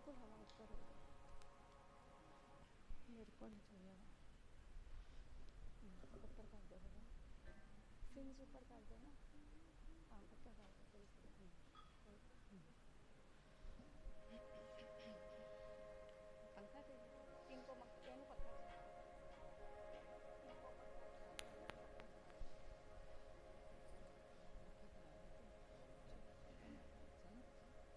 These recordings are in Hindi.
बिल्कुल हवा ऊपर हो गई, मेरे को नहीं चाहिए हवा। ऊपर कर दो हवा, फिन्स ऊपर कर दो ना। हाँ ऊपर कर दो थोड़ी सी। पंखा दे दो, इनको तेनू पंखा चला दो थोड़ा सा, इनको पंखा चला दो, पंखा चला दो, पंखा चला दो तुम, चलो।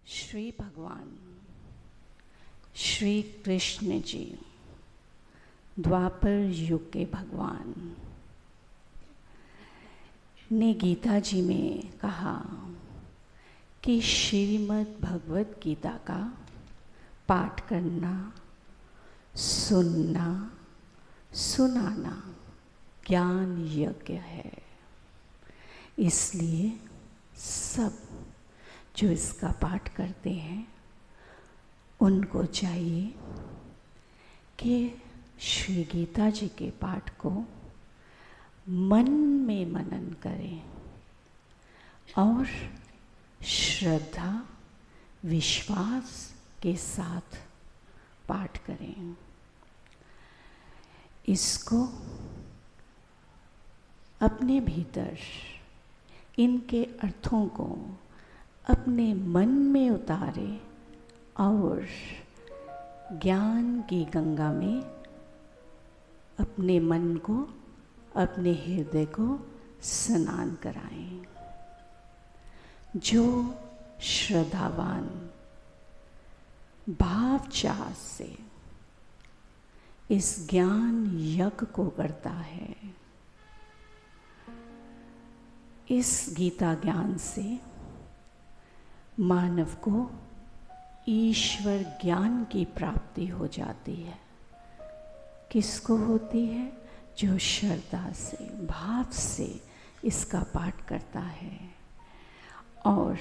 श्री भगवान श्री कृष्ण जी द्वापर युग के भगवान ने गीता जी में कहा कि श्रीमद् भगवत गीता का पाठ करना, सुनना, सुनाना ज्ञान यज्ञ है। इसलिए सब जो इसका पाठ करते हैं उनको चाहिए कि श्री गीता जी के पाठ को मन में मनन करें और श्रद्धा विश्वास के साथ पाठ करें। इसको अपने भीतर इनके अर्थों को अपने मन में उतारे और ज्ञान की गंगा में अपने मन को, अपने हृदय को स्नान कराएं। जो श्रद्धावान भाव चाह से इस ज्ञान यज्ञ को करता है, इस गीता ज्ञान से मानव को ईश्वर ज्ञान की प्राप्ति हो जाती है। किसको होती है? जो श्रद्धा से, भाव से इसका पाठ करता है और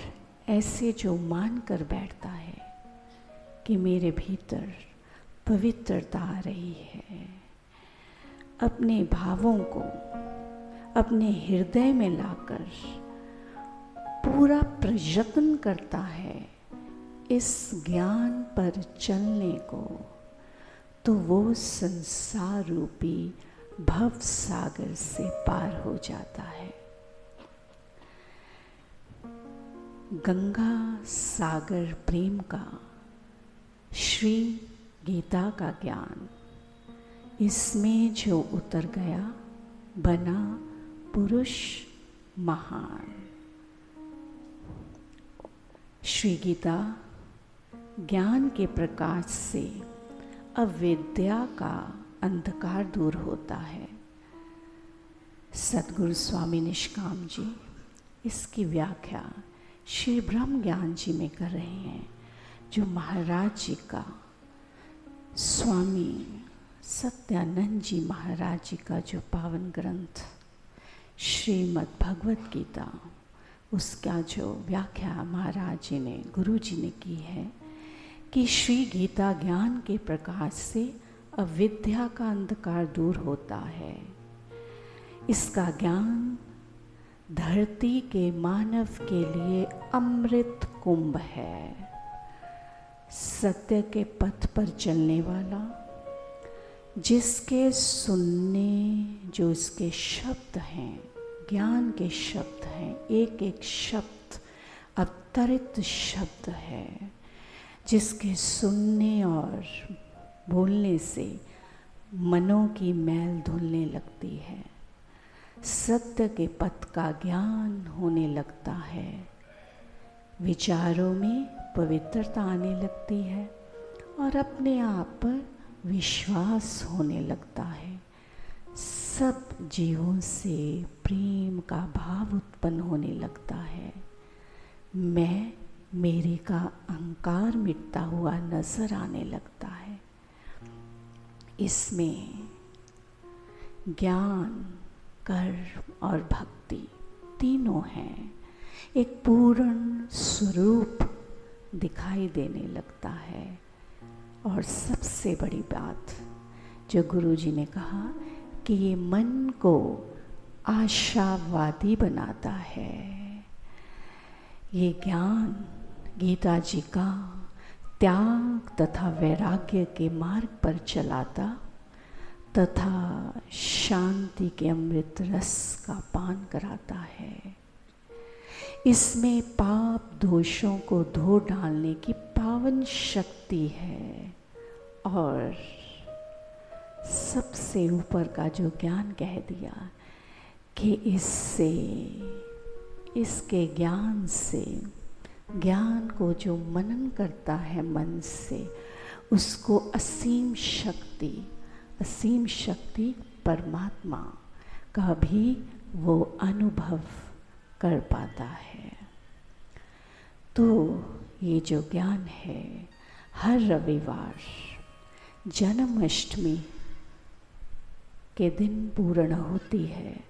ऐसे जो मान कर बैठता है कि मेरे भीतर पवित्रता आ रही है, अपने भावों को अपने हृदय में लाकर पूरा प्रयत्न करता है इस ज्ञान पर चलने को, तो वो संसार रूपी भव सागर से पार हो जाता है। गंगा सागर प्रेम का श्री गीता का ज्ञान, इसमें जो उतर गया बना पुरुष महान। श्री गीता ज्ञान के प्रकाश से अविद्या का अंधकार दूर होता है। सद्गुरु स्वामी निष्काम जी इसकी व्याख्या श्री ब्रह्म ज्ञान जी में कर रहे हैं, जो महाराज जी का, स्वामी सत्यानंद जी महाराज जी का जो पावन ग्रंथ श्रीमद् भगवत गीता, उसका जो व्याख्या महाराज जी ने, गुरु जी ने की है कि श्री गीता ज्ञान के प्रकाश से अविद्या का अंधकार दूर होता है। इसका ज्ञान धरती के मानव के लिए अमृत कुंभ है। सत्य के पथ पर चलने वाला, जिसके सुनने जो इसके शब्द हैं, ज्ञान के शब्द हैं, एक एक शब्द अवतरित शब्द है, जिसके सुनने और बोलने से मनों की मैल धुलने लगती है, सत्य के पथ का ज्ञान होने लगता है, विचारों में पवित्रता आने लगती है और अपने आप पर विश्वास होने लगता है। सब जीवों से प्रेम का भाव उत्पन्न होने लगता है। मैं, मेरे का अहंकार मिटता हुआ नजर आने लगता है। इसमें ज्ञान, कर्म और भक्ति तीनों हैं। एक पूर्ण स्वरूप दिखाई देने लगता है। और सबसे बड़ी बात जो गुरु जी ने कहा कि ये मन को आशावादी बनाता है। ये ज्ञान गीता जी का त्याग तथा वैराग्य के मार्ग पर चलाता तथा शांति के अमृत रस का पान कराता है। इसमें पाप दोषों को धो डालने की पावन शक्ति है। और सबसे ऊपर का जो ज्ञान कह दिया कि इससे, इसके ज्ञान से, ज्ञान को जो मनन करता है मन से, उसको असीम शक्ति परमात्मा का भी वो अनुभव कर पाता है। तो ये जो ज्ञान है, हर रविवार जन्माष्टमी के दिन पूर्ण होती है।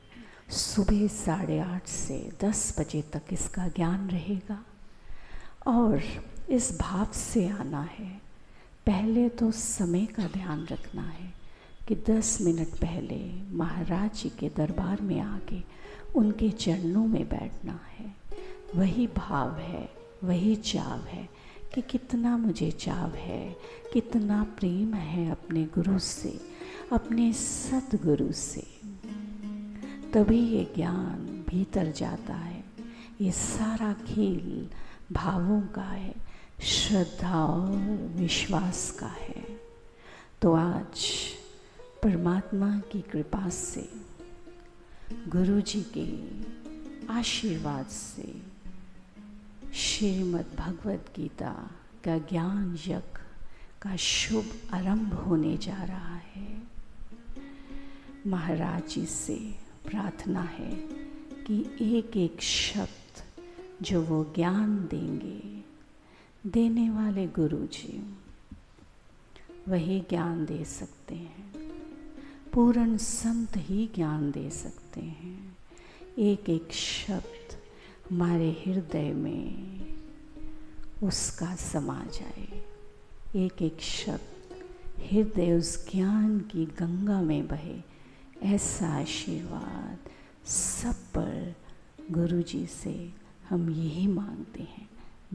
सुबह 8:30 से 10 बजे तक इसका ज्ञान रहेगा और इस भाव से आना है। पहले तो समय का ध्यान रखना है, कि 10 मिनट पहले महाराज जी के दरबार में आके उनके चरणों में बैठना है। वही भाव है, वही चाव है कि कितना मुझे चाव है, कितना प्रेम है अपने गुरु से, अपने सद्गुरु से। तभी ये ज्ञान भीतर जाता है। ये सारा खेल भावों का है, श्रद्धा और विश्वास का है। तो आज परमात्मा की कृपा से, गुरु जी के आशीर्वाद से श्रीमद् भगवत गीता का ज्ञान यज्ञ का शुभ आरंभ होने जा रहा है। महाराज जी से प्रार्थना है कि एक एक शब्द जो वो ज्ञान देंगे, देने वाले गुरु जी वही ज्ञान दे सकते हैं। पूर्ण संत ही ज्ञान दे सकते हैं। एक एक शब्द हमारे हृदय में उसका समा जाए। एक एक शब्द हृदय उस ज्ञान की गंगा में बहे। ऐसा आशीर्वाद सब पर गुरु जी से हम यही मांगते हैं।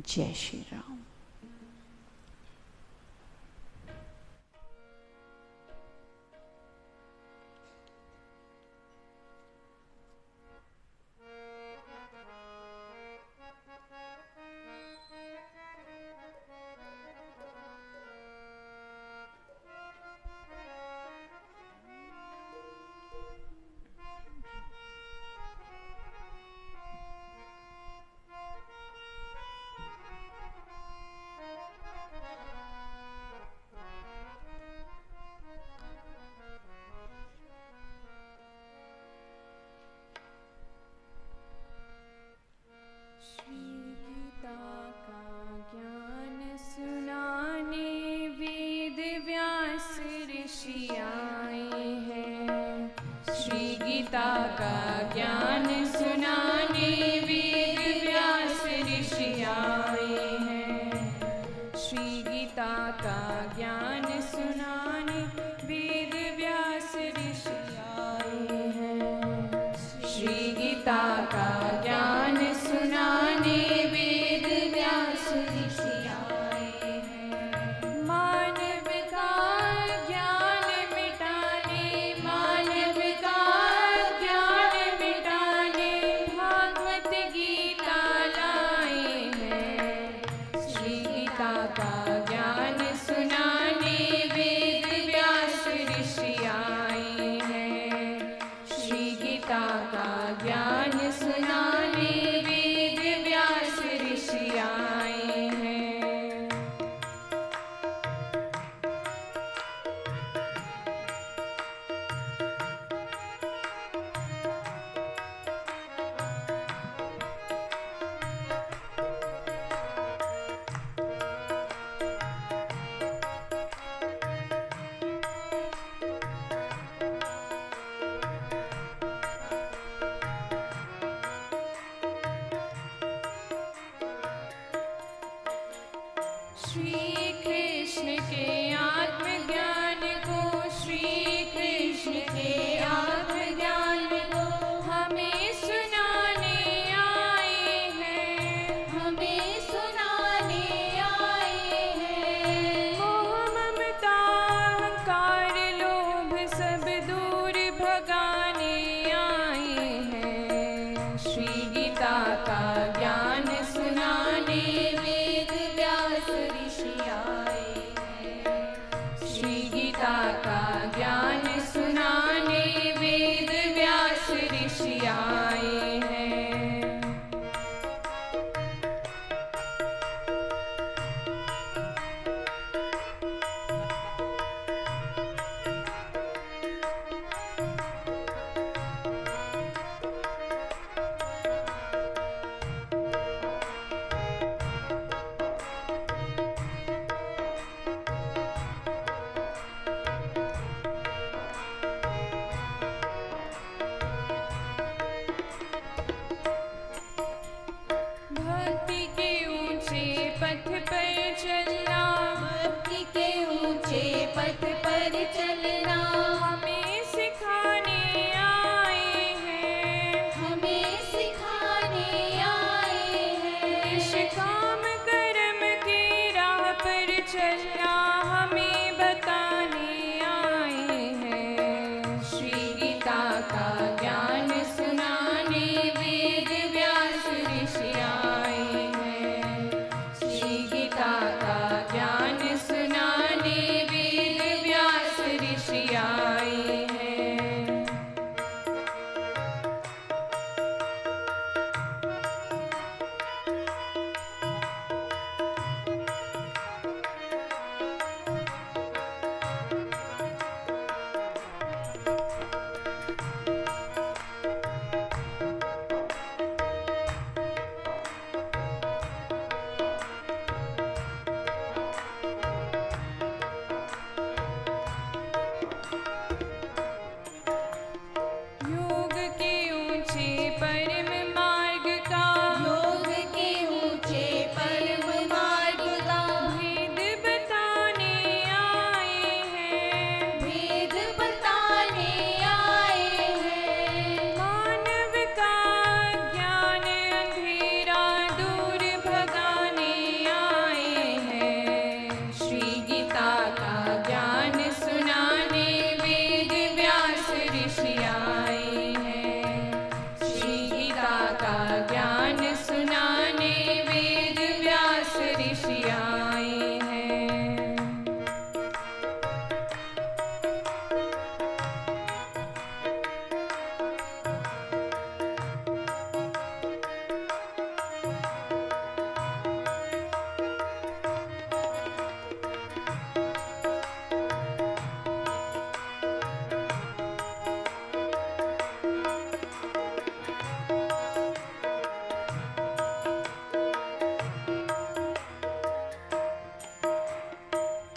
जय श्री राम। का ज्ञान सुनाने वेद व्यास ऋषि आए हैं। श्री गीता का ज्ञान सुनाने वेद व्यास ऋषि आए हैं। योग के ऊंचे परम मार्ग का योग के ऊंचे परम मार्ग का भेद बताने आए हैं। भेद बताने आए हैं। मानव का ज्ञान अंधेरा दूर भगाने आए हैं। श्री गीता का ज्ञान सुनाने वेद व्यास ऋषि आए हैं। श्री गीता का ज्ञान सुनाने वेद व्यास ऋषि आए हैं।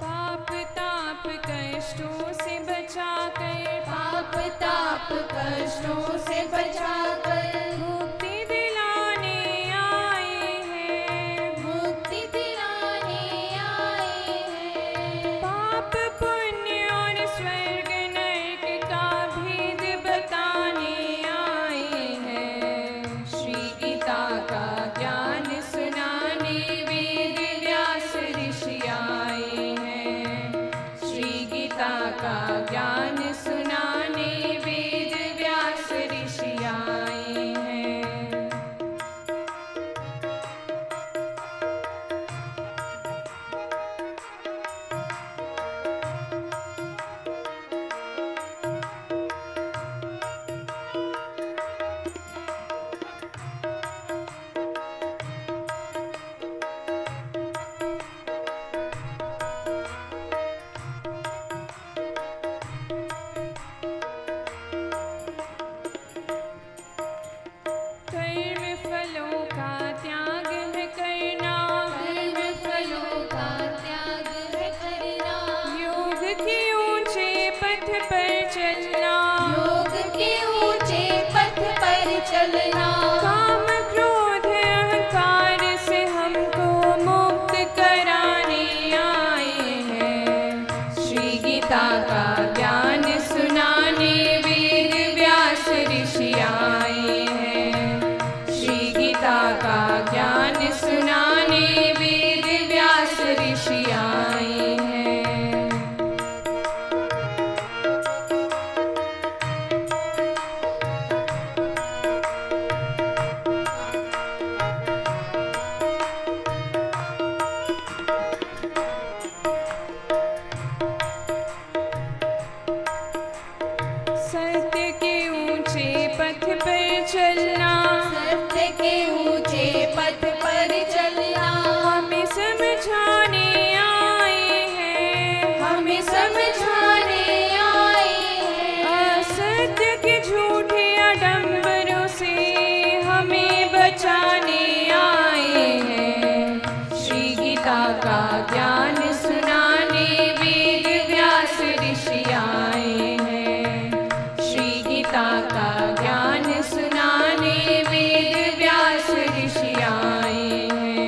पाप ताप कष्टों से बचाकर पाप ताप कष्टों से बचाकर मुक्ति दिलाने आए हैं। मुक्ति दिलाने आए हैं। पाप पुण्य और स्वर्ग नरक का भेद बताने आए हैं। श्री गीता का ज्ञान सुनाने वेद व्यास ऋषि आए हैं। श्री गीता का ज्ञान सुनाने वेद व्यास ऋषि आए हैं। कर्म फलों का त्याग है करना। कर्म फलों का त्याग है करना। योग के ऊंचे पथ पर चलना। योग के ऊंचे पथ पर चलना। काम क्रोध अहंकार से हमको मुक्त कराने आए हैं। श्री गीता का ज्ञान सुनाने वेद व्यास ऋषि आए हैं। श्री गीता का ज्ञान सुनाने वेद व्यास ऋषि आए हैं। सत्य के ऊंचे पथ पर चलना। सत्य के ऊंचे पथ पर चलना। हमें समझाने आए हैं। हमें समझाने आए हैं। असत्य के झूठे आडंबरों से हमें बचाने आए हैं। श्री गीता का ज्ञान सुनाने वेद व्यास ऋषि आए हैं। श्री गीता का ज्ञान सुनाने वेद व्यास ऋषि आए हैं।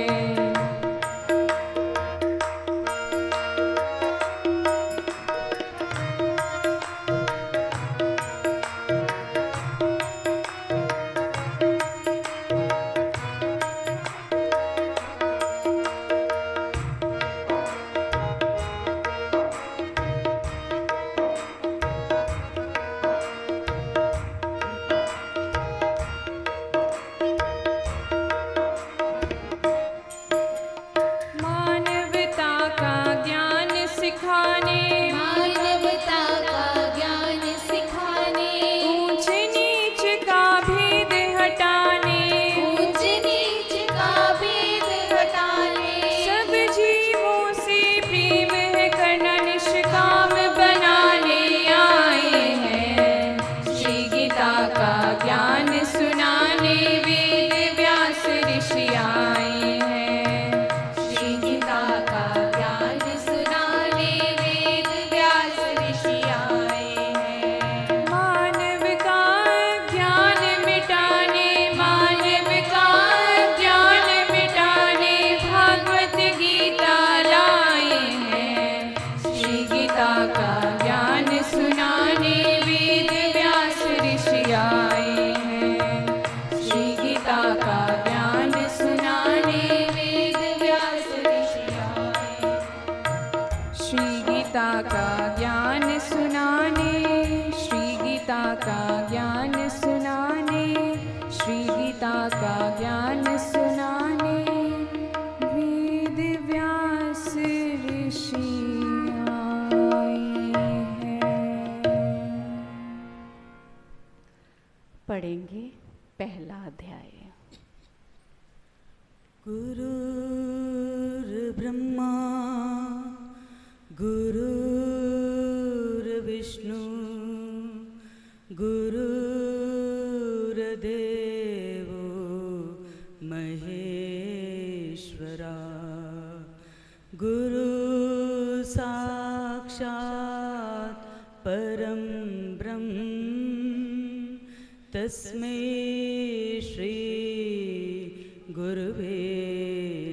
ज्ञान सुनाने, श्री गीता का ज्ञान सुनाने वेद व्यास ऋषि आए हैं। पढ़ेंगे पहला अध्याय। गुरुर्ब्रह्मा गुरुर्विष्णु गुरुर्देवो महेश्वरा, गुरु साक्षात् परं ब्रह्म तस्मै श्री गुरुवे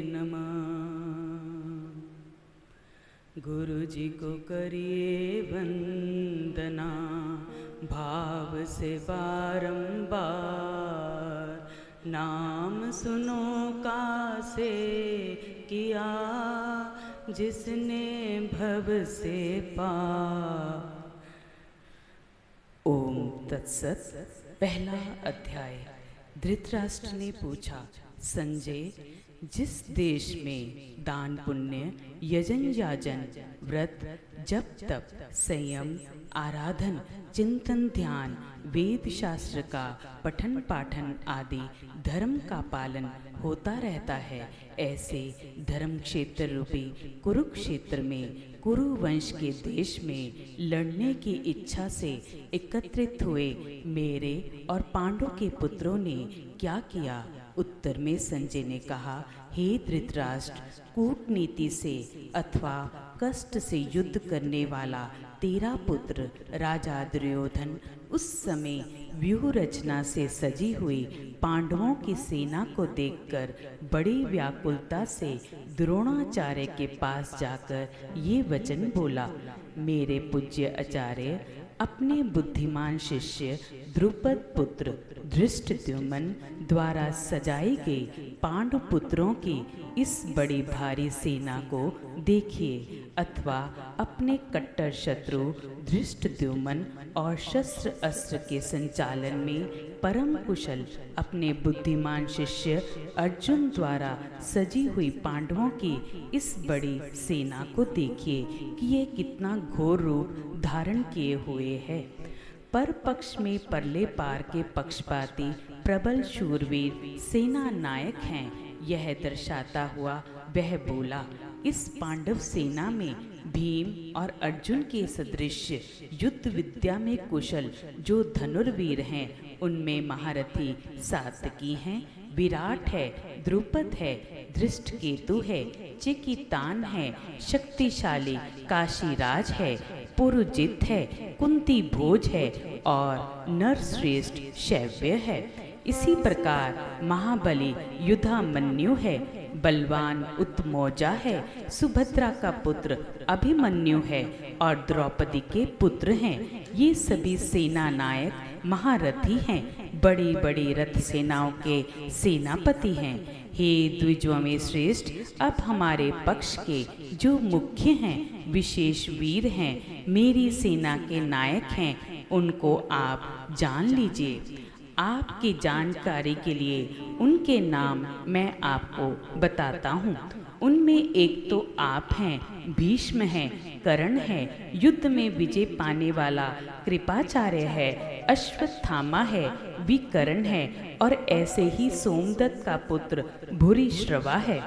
नमः। गुरु जी को करिए वंदना, भाव से बारंबार, नाम सुनो कासे किया, जिसने भव से पार। ओम तत्सत। पहला अध्याय। धृतराष्ट्र ने पूछा, संजय, जिस देश में दान पुण्य, यजन याजन, व्रत, जप तप, संयम, आराधन, चिंतन ध्यान, वेद शास्त्र का पठन पाठन आदि धर्म का पालन होता रहता है, ऐसे धर्म क्षेत्र रूपी कुरुक्षेत्र में कुरु वंश के देश में लड़ने की इच्छा से एकत्रित हुए मेरे और पांडु के पुत्रों ने क्या किया? उत्तर में संजय ने कहा, हे धृतराष्ट्र, कूटनीति से अथवा कष्ट से युद्ध करने वाला तेरा पुत्र राजा दुर्योधन उस समय व्यूह रचना से सजी हुई पांडवों की सेना को देखकर बड़ी व्याकुलता से द्रोणाचार्य के पास जाकर ये वचन बोला, मेरे पूज्य आचार्य, अपने बुद्धिमान शिष्य द्रुपद पुत्र धृष्टद्युम्न द्वारा सजाई गई पांडु पुत्रों की इस बड़ी भारी सेना को देखिए, अथवा अपने कट्टर शत्रु धृष्टद्युम्न और शस्त्र अस्त्र के संचालन में परम कुशल अपने बुद्धिमान शिष्य अर्जुन द्वारा सजी हुई पांडवों की इस बड़ी सेना को देखिए कि ये कितना घोर रूप धारण किए हुए है। पर पक्ष में परले पार के पक्षपाती प्रबल शूरवीर सेना नायक हैं, यह दर्शाता हुआ वह बोला, इस पांडव सेना में भीम और अर्जुन के सदृश युद्ध विद्या में कुशल जो धनुर्वीर हैं, उनमें महारथी सात्यकी हैं, विराट है, द्रुपद है, धृष्टकेतु है, चिकितान है, शक्तिशाली काशीराज है, पुरुजित है, कुंती भोज है और नरश्रेष्ठ शैव्य है। इसी प्रकार महाबली युधामन्यु है, बलवान उत्मौजा है, सुभद्रा का पुत्र अभिमन्यु है और द्रौपदी के पुत्र हैं। ये सभी सेना नायक महारथी हैं, बड़ी बड़ी रथ सेनाओं के सेनापति हैं। हे द्विजों में श्रेष्ठ, अब हमारे पक्ष के जो मुख्य हैं, विशेष वीर हैं, मेरी सेना के नायक हैं, उनको आप जान लीजिए। आपकी जानकारी के लिए उनके नाम मैं आपको बताता हूँ। उनमें एक तो आप हैं, भीष्म हैं, कर्ण है, युद्ध में विजय पाने वाला कृपाचार्य है, अश्वत्थामा है, विकर्ण है और ऐसे ही सोमदत्त का पुत्र भूरिश्रवा है।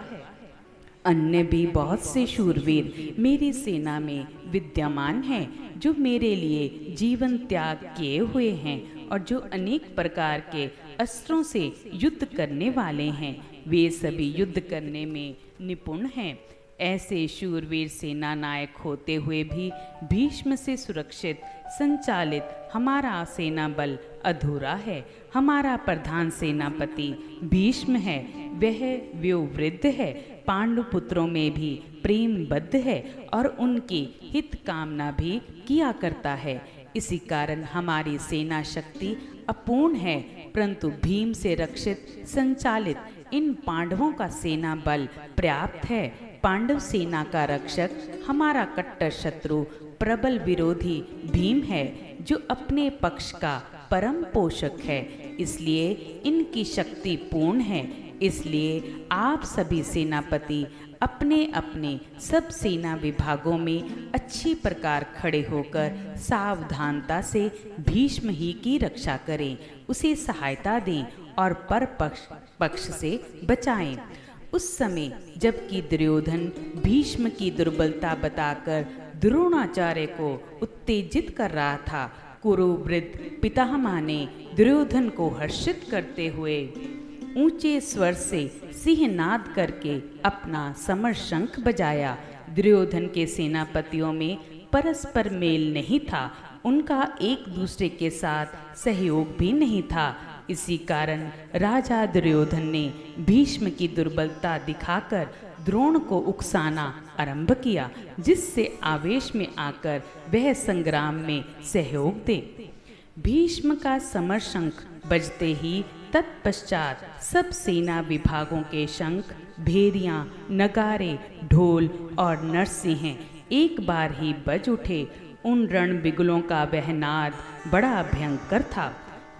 अन्य भी बहुत से शूरवीर मेरी सेना में विद्यमान हैं, जो मेरे लिए जीवन त्याग किए हुए हैं और जो अनेक प्रकार के अस्त्रों से युद्ध करने वाले हैं। वे सभी युद्ध करने में निपुण हैं। ऐसे शूरवीर सेना नायक होते हुए भी भीष्म से सुरक्षित संचालित हमारा सेना बल अधूरा है। हमारा प्रधान सेनापति भीष्म है, वह व्योवृद्ध है, पांडु पुत्रों में भी प्रेमबद्ध है और उनकी हित कामना भी किया करता है। इसी कारण हमारी सेना शक्ति अपूर्ण है, परंतु भीम से रक्षित संचालित इन पांडवों का सेना बल पर्याप्त है। पांडव सेना का रक्षक हमारा कट्टर शत्रु प्रबल विरोधी भीम है, जो अपने पक्ष का परम पोषक है, इसलिए इनकी शक्ति पूर्ण है। इसलिए आप सभी सेनापति अपने अपने सब सेना विभागों में अच्छी प्रकार खड़े होकर सावधानता से भीष्म ही की रक्षा करें, उसे सहायता दें और पर पक्ष से बचाएं। उस समय जबकि दुर्योधन भीष्म की दुर्बलता बताकर द्रोणाचार्य को उत्तेजित कर रहा था, कुरुवृद्ध पितामह ने दुर्योधन को हर्षित करते हुए ऊंचे स्वर से सिंहनाद करके अपना समर शंख बजाया। दुर्योधन के सेनापतियों में परस्पर मेल नहीं था, उनका एक दूसरे के साथ सहयोग भी नहीं था। इसी कारण राजा दुर्योधन ने भीष्म की दुर्बलता दिखाकर द्रोण को उकसाना आरंभ किया, जिससे आवेश में आकर वह संग्राम में सहयोग दे। भीष्म का समर शंख बजते ही तत्पश्चात सब सेना विभागों के शंख, भेरियां, नगारे, ढोल और नरसिंह एक बार ही बज उठे। उन रणबिगुलों का वह नाद बड़ा भयंकर था।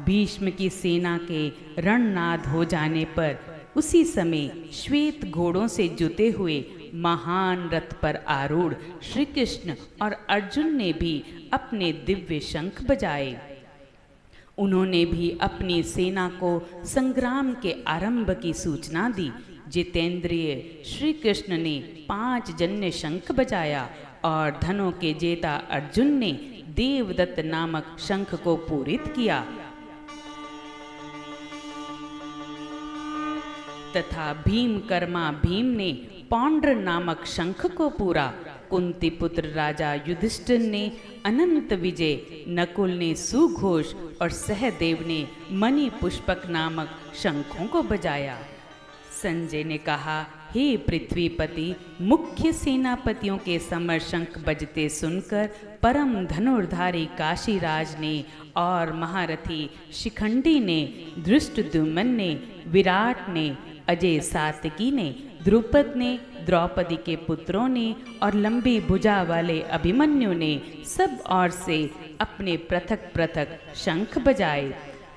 भीष्म की सेना के रणनाद हो जाने पर उसी समय श्वेत घोड़ों से जुते हुए महान रथ पर आरूढ़ श्री कृष्ण और अर्जुन ने भी अपने दिव्य शंख बजाए। उन्होंने भी अपनी सेना को संग्राम के आरंभ की सूचना दी। जितेंद्रिय श्री कृष्ण ने 5 जन्य शंख बजाया और धनों के जेता अर्जुन ने देवदत्त नामक शंख को पूरित किया तथा भीमकर्मा भीम ने पौंड्र नामक शंख को पूरा। कुंती पुत्र राजा युधिष्ठिर ने अनंत विजय, नकुल ने सुघोष और सहदेव ने मणि पुष्पक नामक शंखों को बजाया। संजय ने कहा, हे पृथ्वीपति, मुख्य सेनापतियों के समर शंख बजते सुनकर परम धनुर्धारी काशीराज ने और महारथी शिखंडी ने, धृष्टद्युम्न ने, विराट ने, अजय सात्यकी ने, द्रुपद ने, द्रौपदी के पुत्रों ने और लंबी भुजा वाले अभिमन्यु ने सब ओर से अपने पृथक पृथक शंख बजाए।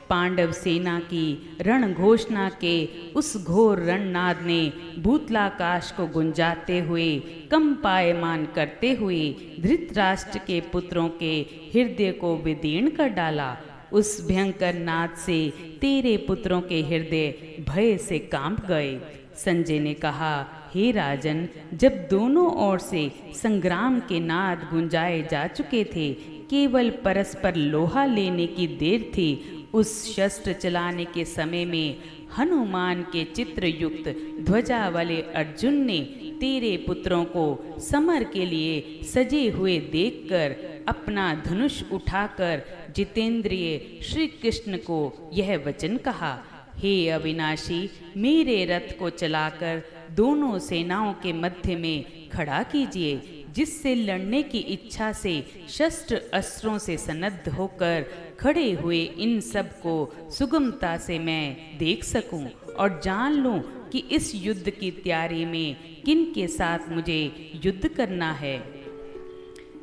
पांडव सेना की रण घोषणा के उस घोर रणनाद ने भूतलाकाश को गुंजाते हुए, कंपायमान करते हुए धृतराष्ट्र के पुत्रों के हृदय को विदीर्ण कर डाला। उस भयंकर नाद से तेरे पुत्रों के हृदय भय से कांप गए। संजय ने कहा, हे राजन, जब दोनों ओर से संग्राम के नाद गुंजाए जा चुके थे, केवल परस्पर लोहा लेने की देर थी, उस शस्त्र चलाने के समय में हनुमान के चित्र युक्त ध्वजा वाले अर्जुन ने तेरे पुत्रों को समर के लिए सजे हुए देखकर अपना धनुष उठाकर जितेंद्रिय श्री कृष्ण को यह वचन कहा, हे अविनाशी, मेरे रथ को चलाकर दोनों सेनाओं के मध्य में खड़ा कीजिए, जिससे लड़ने की इच्छा से शस्त्र अस्त्रों से सन्नद्ध होकर खड़े हुए इन सब को सुगमता से मैं देख सकूं और जान लूं कि इस युद्ध की तैयारी में किन के साथ मुझे युद्ध करना है।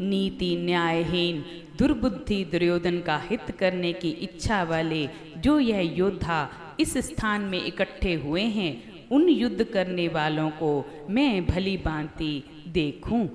नीति न्यायहीन दुर्बुद्धि दुर्योधन का हित करने की इच्छा वाले जो यह योद्धा इस स्थान में इकट्ठे हुए हैं, उन युद्ध करने वालों को मैं भली भांति देखूं।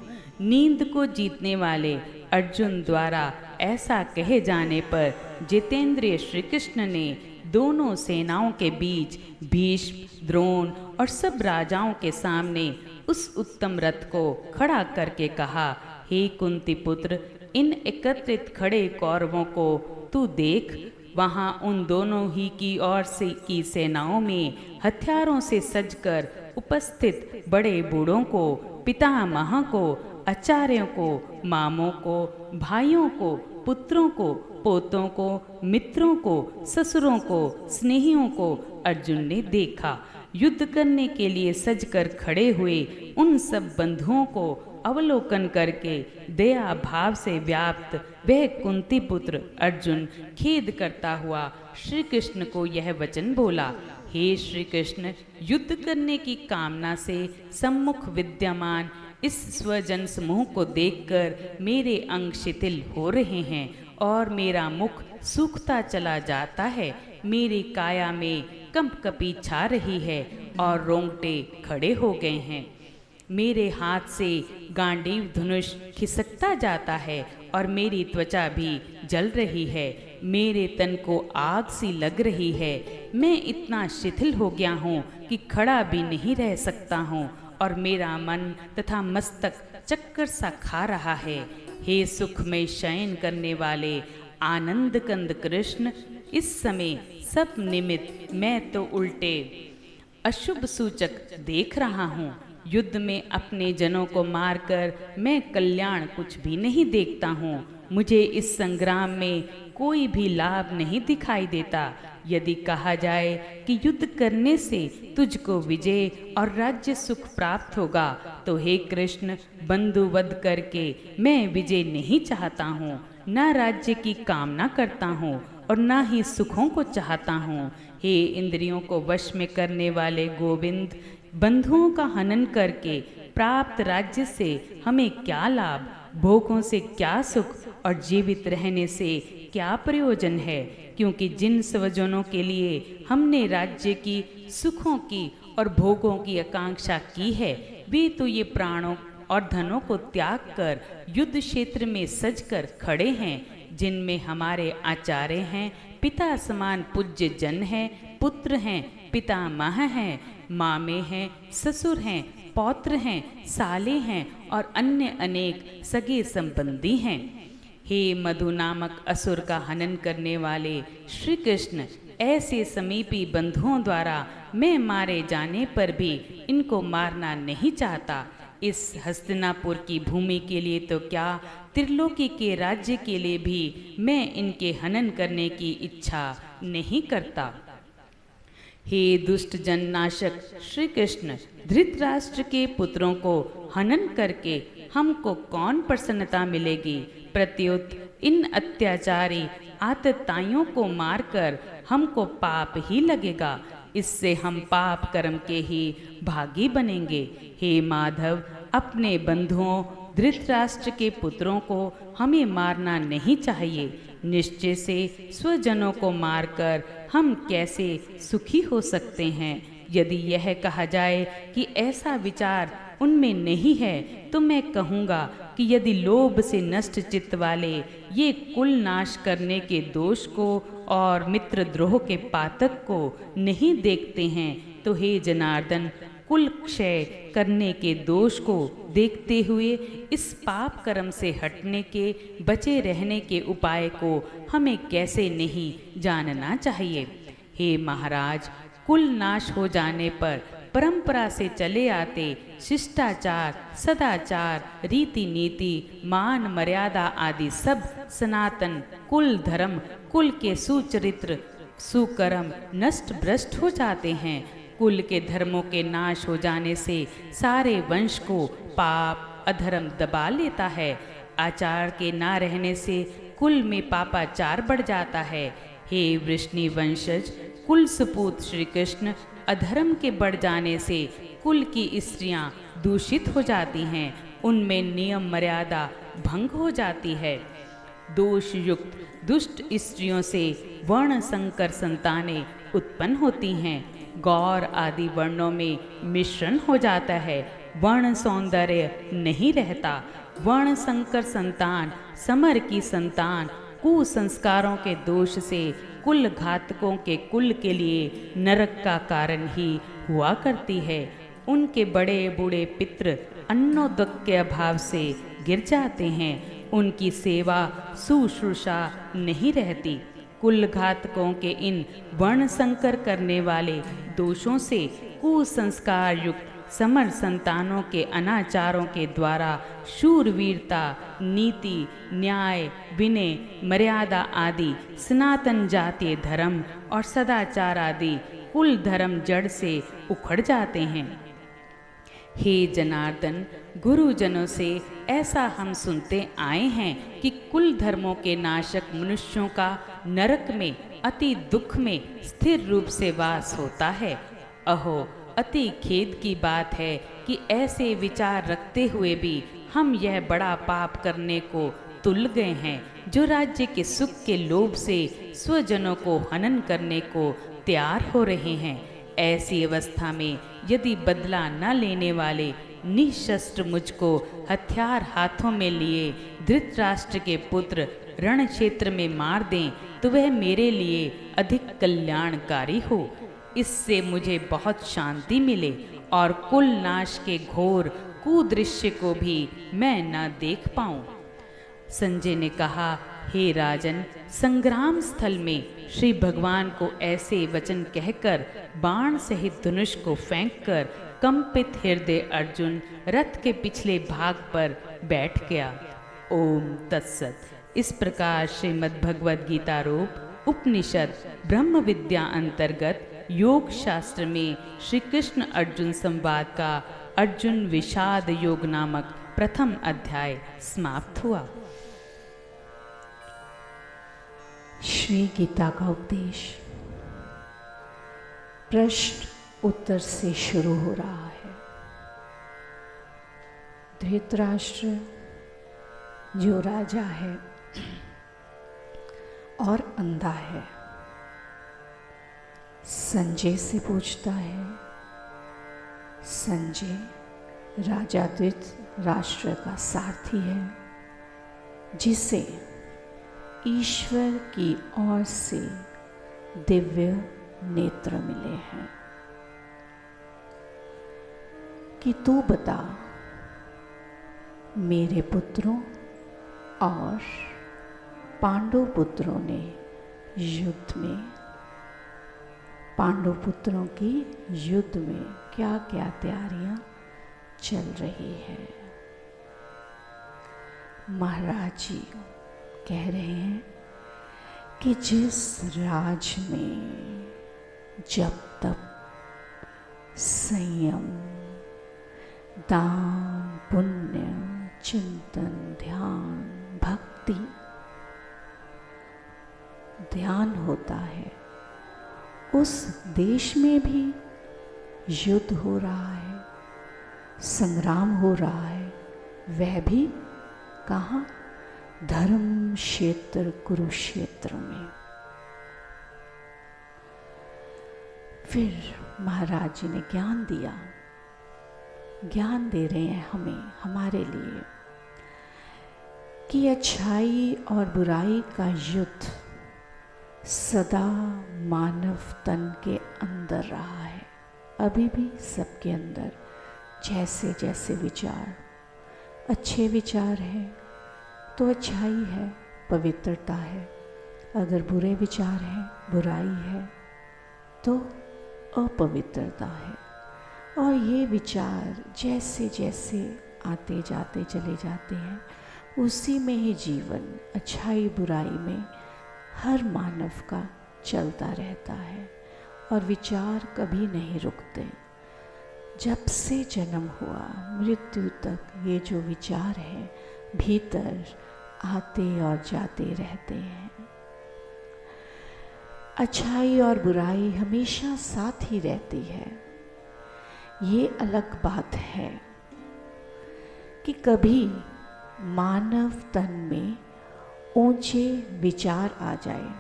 नींद को जीतने वाले अर्जुन द्वारा ऐसा कहे जाने पर जितेंद्रिय श्री कृष्ण ने दोनों सेनाओं के बीच भीष्म, द्रोण और सब राजाओं के सामने उस उत्तम रथ को खड़ा करके कहा, हे कुंती पुत्र, इन एकत्रित खड़े कौरवों को तू देख। वहां उन दोनों ही की ओर से की सेनाओं में हथियारों से सजकर उपस्थित बड़े बूढ़ों को, पितामह को, आचार्यों को, मामों को, भाइयों को, पुत्रों को, पोतों को, मित्रों को, ससुरों को, स्नेहियों को अर्जुन ने देखा। युद्ध करने के लिए सजकर खड़े हुए उन सब बंधुओं को अवलोकन करके दया भाव से व्याप्त वह कुंती पुत्र अर्जुन खेद करता हुआ श्री कृष्ण को यह वचन बोला, हे श्री कृष्ण, युद्ध करने की कामना से सम्मुख विद्यमान इस स्वजन समूह को देखकर मेरे अंग शिथिल हो रहे हैं और मेरा मुख सूखता चला जाता है। मेरी काया में कंपकपी छा रही है और रोंगटे खड़े हो गए हैं। मेरे हाथ से गांडीव धनुष खिसकता जाता है और मेरी त्वचा भी जल रही है। मेरे तन को आग सी लग रही है। मैं इतना शिथिल हो गया हूँ कि खड़ा भी नहीं रह सकता हूँ और मेरा मन तथा मस्तक चक्कर सा खा रहा है। हे सुख में शयन करने वाले आनंद कंद कृष्ण, इस समय सब निमित्त मैं तो उल्टे अशुभ सूचक देख रहा हूँ। युद्ध में अपने जनों को मारकर मैं कल्याण कुछ भी नहीं देखता हूँ। मुझे इस संग्राम में कोई भी लाभ नहीं दिखाई देता। यदि कहा जाए कि युद्ध करने से तुझको विजय और राज्य सुख प्राप्त होगा, तो हे कृष्ण, बंधुवध करके मैं विजय नहीं चाहता हूँ, न राज्य की कामना करता हूँ और न ही सुखों को चाहता हूँ। हे इंद्रियों को वश में करने वाले गोविंद, बंधुओं का हनन करके प्राप्त राज्य से हमें क्या लाभ, भोगों से क्या सुख और जीवित रहने से क्या प्रयोजन है? क्योंकि जिन स्वजनों के लिए हमने राज्य की, सुखों की और भोगों की आकांक्षा की है, वे तो ये प्राणों और धनों को त्याग कर युद्ध क्षेत्र में सजकर खड़े हैं। जिनमें हमारे आचार्य हैं, पिता समान पूज्य जन हैं, पुत्र हैं, पितामह हैं, मामे हैं, ससुर हैं, पौत्र हैं, साले हैं और अन्य अनेक सगे संबंधी हैं। हे मधु नामक असुर का हनन करने वाले श्री कृष्ण, ऐसे समीपी बंधुओं द्वारा मैं मारे जाने पर भी इनको मारना नहीं चाहता। इस हस्तिनापुर की भूमि के लिए तो क्या, त्रिलोकी के राज्य के लिए भी मैं इनके हनन करने की इच्छा नहीं करता। हे दुष्ट जन नाशक श्री कृष्ण, धृतराष्ट्र के पुत्रों को हनन करके हमको कौन प्रसन्नता मिलेगी? प्रत्युत इन अत्याचारी आतताइयों को मारकर हमको पाप ही लगेगा। इससे हम पाप कर्म के ही भागी बनेंगे। हे माधव, अपने बंधुओं धृतराष्ट्र के पुत्रों को हमें मारना नहीं चाहिए। निश्चय से स्वजनों को मारकर हम कैसे सुखी हो सकते हैं? यदि यह कहा जाए कि ऐसा विचार उनमें नहीं है, तो मैं कहूँगा कि यदि लोभ से नष्ट चित्त वाले ये कुल नाश करने के दोष को और मित्रद्रोह के पातक को नहीं देखते हैं, तो हे जनार्दन, कुल क्षय करने के दोष को देखते हुए इस पाप कर्म से हटने के, बचे रहने के उपाय को हमें कैसे नहीं जानना चाहिए? हे महाराज, कुल नाश हो जाने पर परंपरा से चले आते शिष्टाचार, सदाचार, रीति नीति, मान मर्यादा आदि सब सनातन कुल धर्म, कुल के सुचरित्र सुकर्म नष्ट भ्रष्ट हो जाते हैं। कुल के धर्मों के नाश हो जाने से सारे वंश को पाप अधर्म दबा लेता है। आचार के ना रहने से कुल में पापाचार बढ़ जाता है। हे वृष्णि वंशज, कुल सपूत श्री कृष्ण, अधर्म के बढ़ जाने से कुल की स्त्रियां दूषित हो जाती हैं, उनमें नियम मर्यादा भंग हो जाती है। दोष युक्त दुष्ट स्त्रियों से वर्ण संकर संतानें उत्पन्न होती हैं। गौर आदि वर्णों में मिश्रण हो जाता है, वर्ण सौंदर्य नहीं रहता। वर्ण संकर संतान, समर की संतान कुसंस्कारों के दोष से कुल घातकों के कुल के लिए नरक का कारण ही हुआ करती है। उनके बड़े बूढ़े पितृ अन्नोदक के अभाव से गिर जाते हैं, उनकी सेवा शुश्रूषा नहीं रहती। कुल घातकों के इन वर्ण संकर करने वाले दोषों से कुसंस्कार युक्त समर संतानों के अनाचारों के द्वारा शूरवीरता, नीति, न्याय, विनय, मर्यादा आदि सनातन जातीय धर्म और सदाचार आदि कुल धर्म जड़ से उखड़ जाते हैं। हे जनार्दन, गुरुजनों से ऐसा हम सुनते आए हैं कि कुल धर्मों के नाशक मनुष्यों का नरक में अति दुख में स्थिर रूप से वास होता है। अहो, अति खेद की बात है कि ऐसे विचार रखते हुए भी हम यह बड़ा पाप करने को तुल गए हैं, जो राज्य के सुख के लोभ से स्वजनों को हनन करने को तैयार हो रहे हैं। ऐसी अवस्था में यदि बदला न लेने वाले निशस्त्र मुझको हथियार हाथों में लिए धृतराष्ट्र के पुत्र रण क्षेत्र में मार दें तो वह मेरे लिए अधिक कल्याणकारी हो। इससे मुझे बहुत शांति मिले और कुल नाश के घोर कुदृश्य को भी मैं न देख पाऊं। संजय ने कहा, हे राजन, संग्राम स्थल में श्री भगवान को ऐसे वचन कहकर बाण सहित धनुष को फेंककर कंपित हृदय अर्जुन रथ के पिछले भाग पर बैठ गया। ओम तत्सत। इस प्रकार श्रीमद् भगवद गीता रूप उपनिषद ब्रह्म विद्या अंतर्गत योग शास्त्र में श्री कृष्ण अर्जुन संवाद का अर्जुन विषाद योग नामक प्रथम अध्याय समाप्त हुआ। श्री गीता का उपदेश प्रश्न उत्तर से शुरू हो रहा है। धृतराष्ट्र जो राजा है और अंधा है, संजय से पूछता है। संजय राजा धृतराष्ट्र का सारथी है, जिसे ईश्वर की ओर से दिव्य नेत्र मिले हैं कि तू बता, मेरे पुत्रों और पांडव पुत्रों ने युद्ध में, पांडव पुत्रों की युद्ध में क्या क्या तैयारियां चल रही है। महाराज जी कह रहे हैं कि जिस राज में जब तक संयम, दान, पुण्य, चिंतन, ध्यान, भक्ति, ध्यान होता है, उस देश में भी युद्ध हो रहा है, संग्राम हो रहा है। वह भी कहाँ? धर्म क्षेत्र कुरुक्षेत्र में। फिर महाराज जी ने ज्ञान दिया, ज्ञान दे रहे हैं हमें, हमारे लिए, कि अच्छाई और बुराई का युद्ध सदा मानव तन के अंदर रहा है, अभी भी सबके अंदर। जैसे जैसे विचार, अच्छे विचार हैं तो अच्छाई है, पवित्रता है। अगर बुरे विचार हैं, बुराई है, तो अपवित्रता है। और ये विचार जैसे जैसे आते जाते चले जाते हैं, उसी में ही जीवन अच्छाई बुराई में हर मानव का चलता रहता है। और विचार कभी नहीं रुकते। जब से जन्म हुआ मृत्यु तक ये जो विचार है भीतर आते और जाते रहते हैं। अच्छाई और बुराई हमेशा साथ ही रहती है। ये अलग बात है कि कभी मानव तन में ऊंचे विचार आ जाए।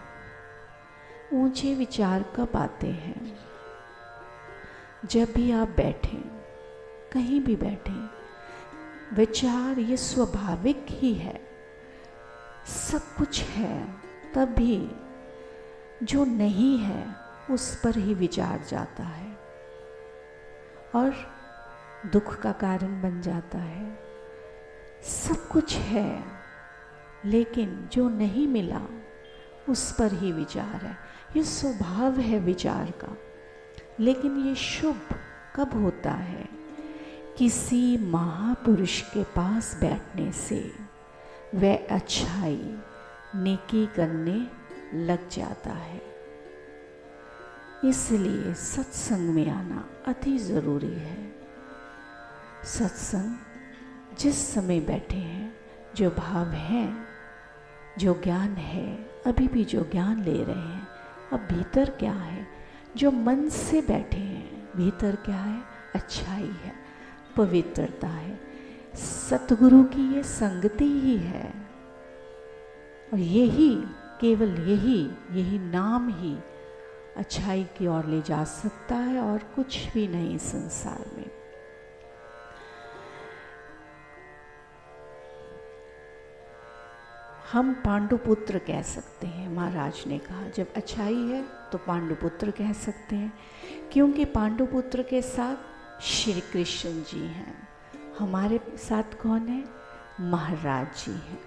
ऊंचे विचार कब आते हैं? जब भी आप बैठें, कहीं भी बैठें, विचार ये स्वाभाविक ही है, सब कुछ है, तब भी जो नहीं है उस पर ही विचार जाता है और दुख का कारण बन जाता है। सब कुछ है लेकिन जो नहीं मिला उस पर ही विचार है। ये स्वभाव है विचार का। लेकिन ये शुभ कब होता है? किसी महापुरुष के पास बैठने से वह अच्छाई नेकी करने लग जाता है। इसलिए सत्संग में आना अति ज़रूरी है। सत्संग जिस समय बैठे हैं, जो भाव है, जो ज्ञान है, अभी भी जो ज्ञान ले रहे हैं, अब भीतर क्या है? जो मन से बैठे हैं, भीतर क्या है? अच्छाई है, पवित्रता है, सतगुरु की ये संगति ही है। और यही, केवल यही नाम ही अच्छाई की ओर ले जा सकता है और कुछ भी नहीं संसार में। हम पांडुपुत्र कह सकते हैं, महाराज ने कहा जब अच्छाई है तो पांडुपुत्र कह सकते हैं, क्योंकि पांडुपुत्र के साथ श्री कृष्ण जी हैं। हमारे साथ कौन है? महाराज जी हैं,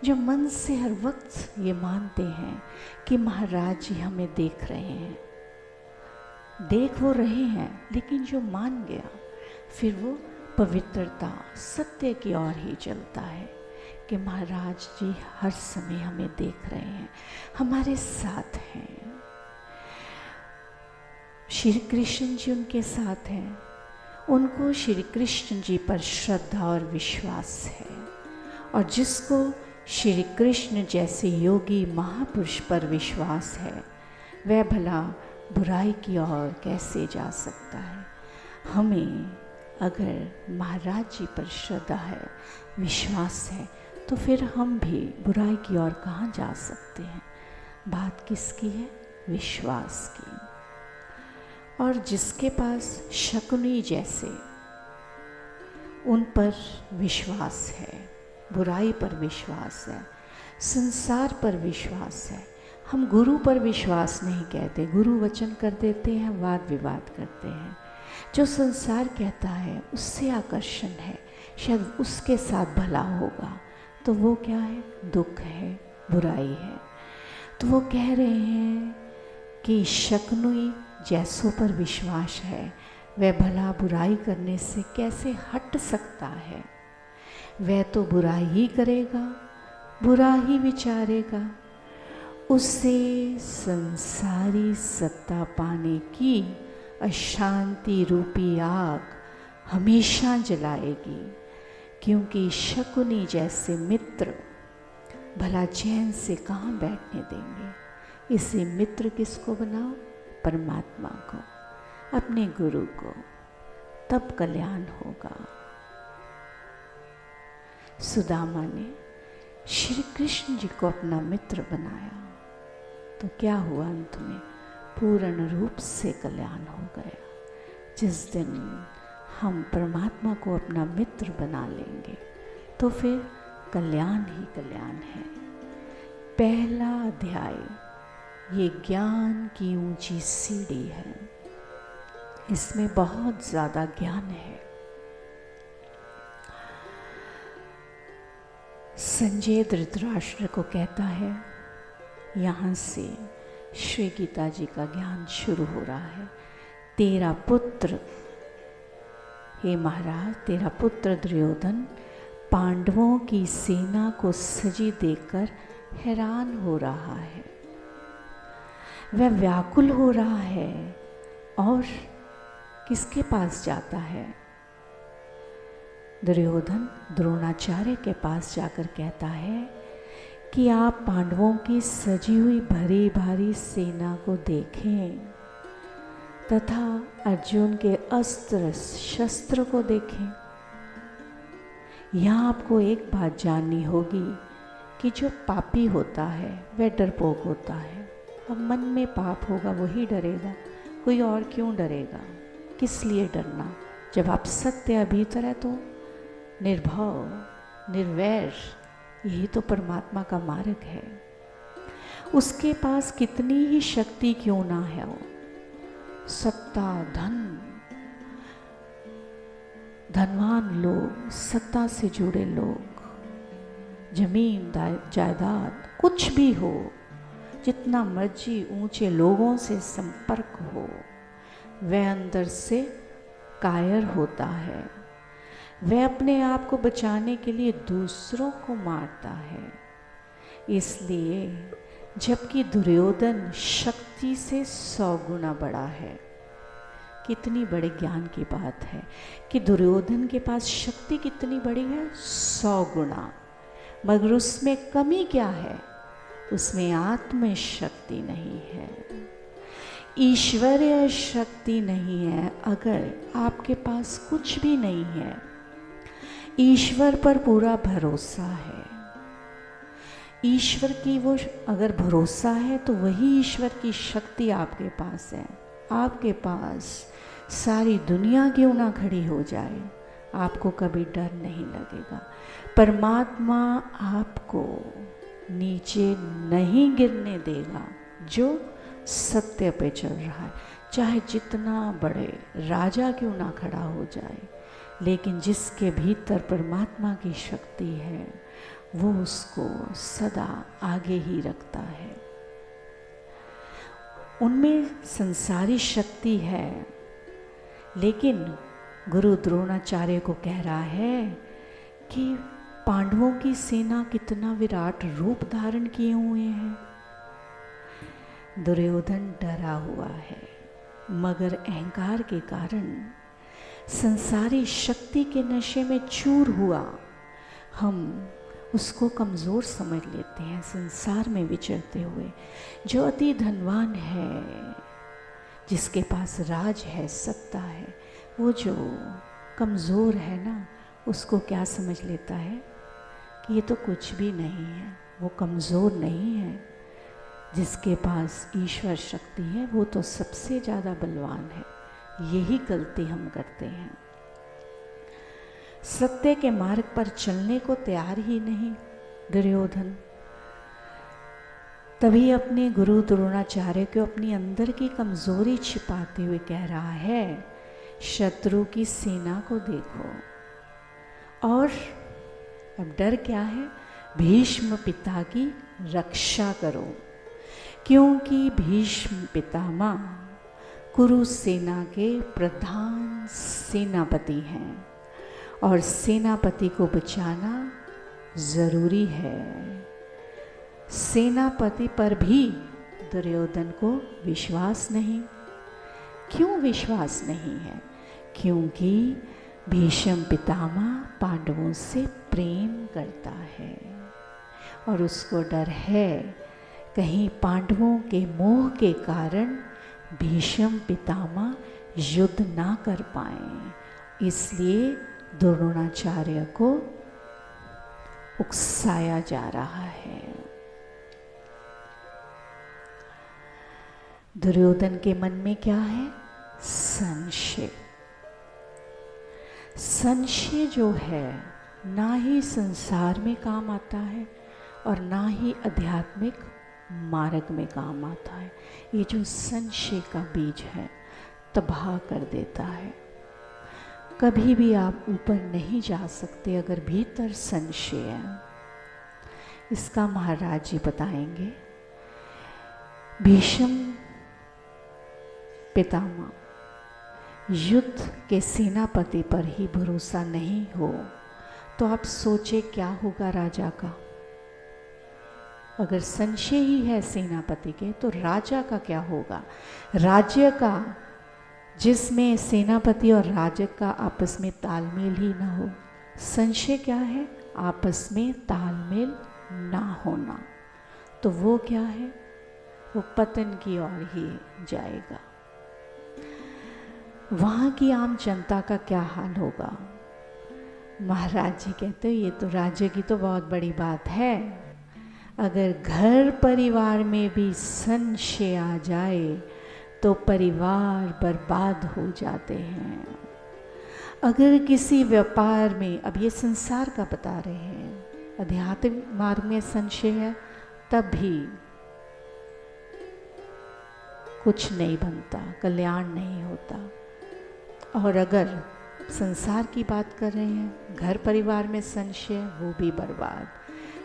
जो मन से हर वक्त ये मानते हैं कि महाराज जी हमें देख रहे हैं। देख वो रहे हैं, लेकिन जो मान गया फिर वो पवित्रता सत्य की ओर ही चलता है कि महाराज जी हर समय हमें देख रहे हैं, हमारे साथ हैं। श्री कृष्ण जी उनके साथ हैं, उनको श्री कृष्ण जी पर श्रद्धा और विश्वास है। और जिसको श्री कृष्ण जैसे योगी महापुरुष पर विश्वास है, वह भला बुराई की ओर कैसे जा सकता है। हमें अगर महाराज जी पर श्रद्धा है, विश्वास है, तो फिर हम भी बुराई की ओर कहाँ जा सकते हैं। बात किसकी है? विश्वास की। और जिसके पास शकुनी जैसे उन पर विश्वास है, बुराई पर विश्वास है, संसार पर विश्वास है, हम गुरु पर विश्वास नहीं कहते, गुरु वचन कर देते हैं, वाद विवाद करते हैं। जो संसार कहता है उससे आकर्षण है, शायद उसके साथ भला होगा, तो वो क्या है? दुख है, बुराई है। तो वो कह रहे हैं कि शकुनी जैसों पर विश्वास है, वह भला बुराई करने से कैसे हट सकता है। वह तो बुराई ही करेगा, बुरा ही विचारेगा, उसे संसारी सत्ता पाने की अशांति रूपी आग हमेशा जलाएगी। क्योंकि शकुनी जैसे मित्र भला चैन से कहाँ बैठने देंगे। इसे मित्र किसको बनाओ? परमात्मा को, अपने गुरु को, तब कल्याण होगा। सुदामा ने श्री कृष्ण जी को अपना मित्र बनाया, तो क्या हुआ? अंत में पूर्ण रूप से कल्याण हो गया। जिस दिन हम परमात्मा को अपना मित्र बना लेंगे, तो फिर कल्याण ही कल्याण है। पहला अध्याय ये ज्ञान की ऊंची सीढ़ी है, इसमें बहुत ज़्यादा ज्ञान है। संजय धृतराष्ट्र को कहता है, यहाँ से श्री गीता जी का ज्ञान शुरू हो रहा है। तेरा पुत्र, हे महाराज, तेरा पुत्र दुर्योधन पांडवों की सेना को सजी देखकर हैरान हो रहा है, वह व्याकुल हो रहा है और किसके पास जाता है? दुर्योधन द्रोणाचार्य के पास जाकर कहता है कि आप पांडवों की सजी हुई भरी भारी सेना को देखें तथा अर्जुन के अस्त्र शस्त्र को देखें। यहाँ आपको एक बात जाननी होगी कि जो पापी होता है वह डरपोक होता है। अब मन में पाप होगा वही डरेगा, कोई और क्यों डरेगा? किस लिए डरना? जब आप सत्य भीतर है तो निर्भव निर्वैर, यही तो परमात्मा का मार्ग है। उसके पास कितनी ही शक्ति क्यों ना है, वो सत्ता, धन, धनवान लोग, सत्ता से जुड़े लोग, जमीन जायदाद कुछ भी हो, जितना मर्जी ऊंचे लोगों से संपर्क हो, वह अंदर से कायर होता है। वह अपने आप को बचाने के लिए दूसरों को मारता है। इसलिए जबकि दुर्योधन शक्ति से 100 गुना बड़ा है। कितनी बड़े ज्ञान की बात है कि दुर्योधन के पास शक्ति कितनी बड़ी है? 100 गुना। मगर उसमें कमी क्या है? उसमें आत्म शक्ति नहीं है, ईश्वरीय शक्ति नहीं है। अगर आपके पास कुछ भी नहीं है, ईश्वर पर पूरा भरोसा है, ईश्वर की वो अगर भरोसा है तो वही ईश्वर की शक्ति आपके पास है। आपके पास सारी दुनिया क्यों ना खड़ी हो जाए, आपको कभी डर नहीं लगेगा। परमात्मा आपको नीचे नहीं गिरने देगा जो सत्य पे चल रहा है, चाहे जितना बड़े राजा क्यों ना खड़ा हो जाए, लेकिन जिसके भीतर परमात्मा की शक्ति है वो उसको सदा आगे ही रखता है। उनमें संसारी शक्ति है, लेकिन गुरु द्रोणाचार्य को कह रहा है कि पांडवों की सेना कितना विराट रूप धारण किए हुए हैं। दुर्योधन डरा हुआ है, मगर अहंकार के कारण संसारी शक्ति के नशे में चूर हुआ हम उसको कमज़ोर समझ लेते हैं। संसार में विचरते हुए जो अति धनवान है, जिसके पास राज है, सत्ता है, वो जो कमज़ोर है ना, उसको क्या समझ लेता है कि ये तो कुछ भी नहीं है, वो कमज़ोर नहीं है। जिसके पास ईश्वर शक्ति है वो तो सबसे ज़्यादा बलवान है। यही गलती हम करते हैं, सत्य के मार्ग पर चलने को तैयार ही नहीं दुर्योधन। तभी अपने गुरु द्रोणाचार्य को अपनी अंदर की कमजोरी छिपाते हुए कह रहा है, शत्रु की सेना को देखो। और अब डर क्या है? भीष्म पिता की रक्षा करो, क्योंकि भीष्म पितामह कुरु सेना के प्रधान सेनापति हैं और सेनापति को बचाना जरूरी है। सेनापति पर भी दुर्योधन को विश्वास नहीं। क्यों विश्वास नहीं है? क्योंकि भीष्म पितामह पांडवों से प्रेम करता है और उसको डर है कहीं पांडवों के मोह के कारण भीष्म पितामह युद्ध ना कर पाए, इसलिए द्रोणाचार्य को उकसाया जा रहा है। दुर्योधन के मन में क्या है? संशय। संशय जो है ना ही संसार में काम आता है और ना ही आध्यात्मिक मार्ग में काम आता है। ये जो संशय का बीज है तबाह कर देता है। कभी भी आप ऊपर नहीं जा सकते अगर भीतर संशय है। इसका महाराज जी बताएंगे। भीष्म पितामह युद्ध के सेनापति पर ही भरोसा नहीं हो तो आप सोचे क्या होगा राजा का? अगर संशय ही है सेनापति के तो राजा का क्या होगा? राज्य का जिसमें सेनापति और राजा का आपस में तालमेल ही ना हो। संशय क्या है? आपस में तालमेल ना होना। तो वो क्या है? वो पतन की ओर ही जाएगा। वहाँ की आम जनता का क्या हाल होगा? महाराज जी कहते ये तो राज्य की तो बहुत बड़ी बात है। अगर घर परिवार में भी संशय आ जाए तो परिवार बर्बाद हो जाते हैं। अगर किसी व्यापार में, अब ये संसार का बता रहे हैं, आध्यात्मिक मार्ग में संशय है तब भी कुछ नहीं बनता, कल्याण नहीं होता। और अगर संसार की बात कर रहे हैं, घर परिवार में संशय, वो भी बर्बाद।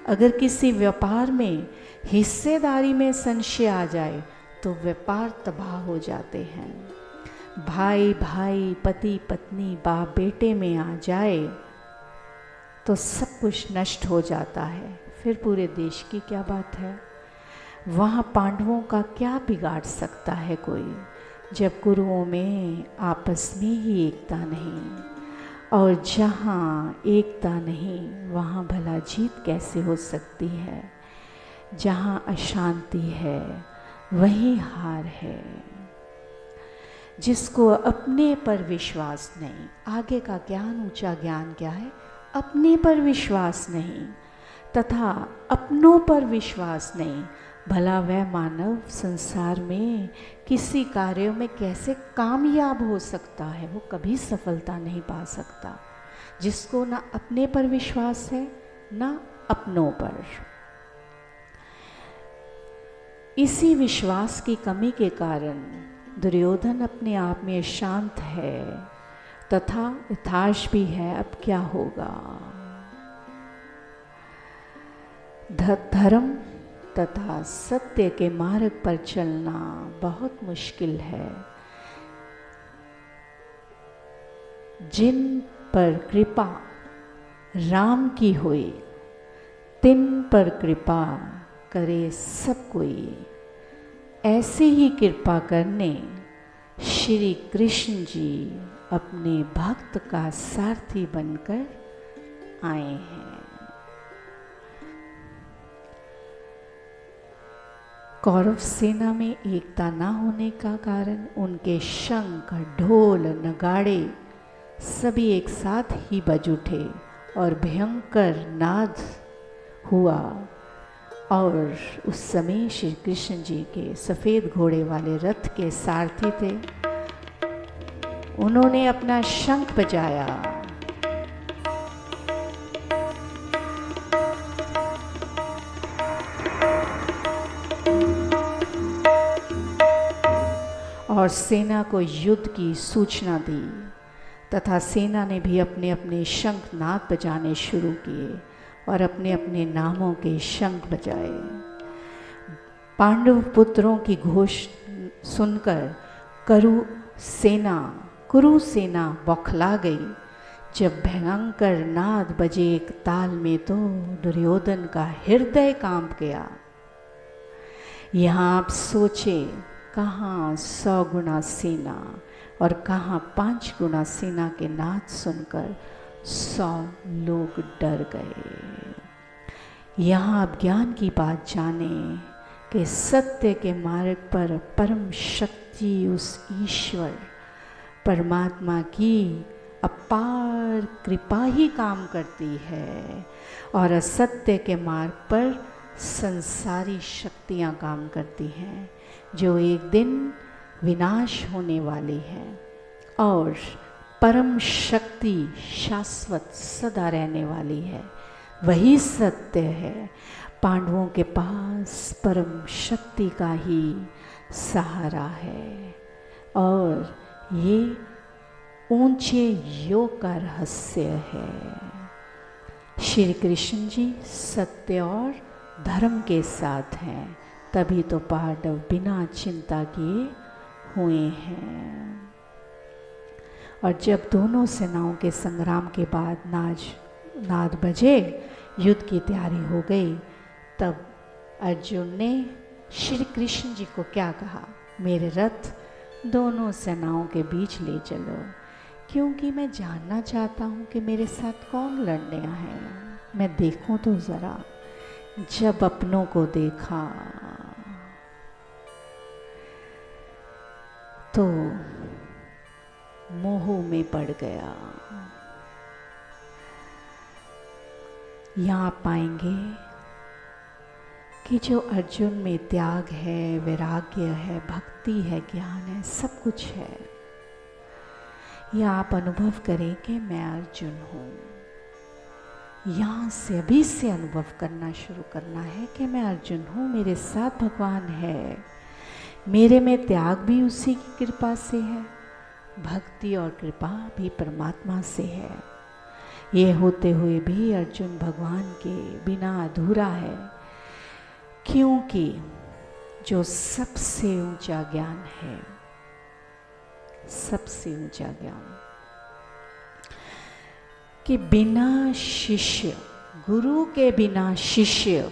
अगर किसी व्यापार में हिस्सेदारी में संशय आ जाए तो व्यापार तबाह हो जाते हैं। भाई भाई, पति पत्नी, बाप बेटे में आ जाए तो सब कुछ नष्ट हो जाता है। फिर पूरे देश की क्या बात है? वहाँ पांडवों का क्या बिगाड़ सकता है कोई, जब कुरुओं में आपस में ही एकता नहीं। और जहाँ एकता नहीं वहाँ भला जीत कैसे हो सकती है? जहाँ अशांति है वहीं हार है। जिसको अपने पर विश्वास नहीं, आगे का ज्ञान, ऊंचा ज्ञान क्या है? अपने पर विश्वास नहीं, तथा अपनों पर विश्वास नहीं। भला वह मानव संसार में किसी कार्य में कैसे कामयाब हो सकता है? वो कभी सफलता नहीं पा सकता जिसको ना अपने पर विश्वास है ना अपनों पर। इसी विश्वास की कमी के कारण दुर्योधन अपने आप में शांत है तथा यथार्थ भी है। अब क्या होगा? धर्म तथा सत्य के मार्ग पर चलना बहुत मुश्किल है। जिन पर कृपा राम की हुई, तिन पर कृपा करे सब कोई। ऐसी ही कृपा करने श्री कृष्ण जी अपने भक्त का सारथी बनकर आए हैं। कौरव सेना में एकता न होने का कारण उनके शंख, ढोल, नगाड़े सभी एक साथ ही बज उठे और भयंकर नाद हुआ। और उस समय श्री कृष्ण जी के सफ़ेद घोड़े वाले रथ के सारथी थे। उन्होंने अपना शंख बजाया और सेना को युद्ध की सूचना दी तथा सेना ने भी अपने अपने शंख नाद बजाने शुरू किए और अपने अपने नामों के शंख बजाए। पांडव पुत्रों की घोष सुनकर कुरु सेना बौखला गई। जब भयंकर नाद बजे एक ताल में तो दुर्योधन का हृदय कांप गया। यहाँ आप सोचे, कहाँ 100 गुना सेना और कहाँ 5 गुना सेना के नाद सुनकर 100 लोग डर गए। यहाँ आप ज्ञान की बात जाने कि सत्य के मार्ग पर परम शक्ति उस ईश्वर परमात्मा की अपार कृपा ही काम करती है और असत्य के मार्ग पर संसारी शक्तियाँ काम करती हैं जो एक दिन विनाश होने वाली है। और परम शक्ति शाश्वत सदा रहने वाली है, वही सत्य है। पांडवों के पास परम शक्ति का ही सहारा है और ये ऊंचे योग का रहस्य है। श्री कृष्ण जी सत्य और धर्म के साथ हैं, तभी तो पांडव बिना चिंता किए हुए हैं। और जब दोनों सेनाओं के संग्राम के बाद नाद बजे, युद्ध की तैयारी हो गई, तब अर्जुन ने श्री कृष्ण जी को क्या कहा? मेरे रथ दोनों सेनाओं के बीच ले चलो, क्योंकि मैं जानना चाहता हूँ कि मेरे साथ कौन लड़ने है। मैं देखूं तो ज़रा। जब अपनों को देखा तो मोह में पड़ गया। यहाँ पाएंगे कि जो अर्जुन में त्याग है, वैराग्य है, भक्ति है, ज्ञान है, सब कुछ है। यहाँ आप अनुभव करें कि मैं अर्जुन हूँ। यहाँ से अभी से अनुभव करना शुरू करना है कि मैं अर्जुन हूँ, मेरे साथ भगवान है, मेरे में त्याग भी उसी की कृपा से है, भक्ति और कृपा भी परमात्मा से है। ये होते हुए भी अर्जुन भगवान के बिना अधूरा है, क्योंकि जो सबसे ऊंचा ज्ञान है, सबसे ऊंचा ज्ञान कि बिना शिष्य, गुरु के बिना शिष्य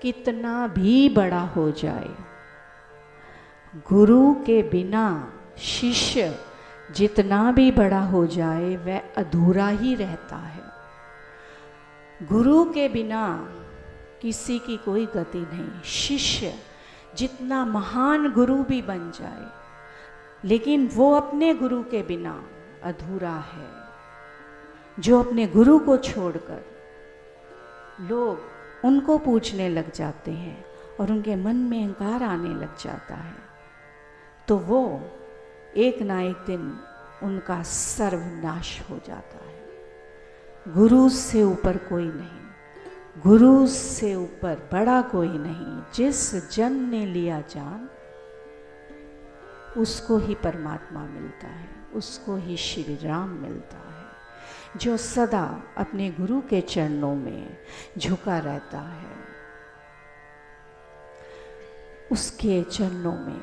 कितना भी बड़ा हो जाए, गुरु के बिना शिष्य जितना भी बड़ा हो जाए वह अधूरा ही रहता है। गुरु के बिना किसी की कोई गति नहीं। शिष्य जितना महान गुरु भी बन जाए, लेकिन वो अपने गुरु के बिना अधूरा है। जो अपने गुरु को छोड़कर लोग उनको पूछने लग जाते हैं और उनके मन में अहंकार आने लग जाता है, तो वो एक ना एक दिन उनका सर्वनाश हो जाता है। गुरु से ऊपर कोई नहीं, गुरु से ऊपर बड़ा कोई नहीं। जिस जन ने लिया जान उसको ही परमात्मा मिलता है, उसको ही श्री राम मिलता है। जो सदा अपने गुरु के चरणों में झुका रहता है, उसके चरणों में,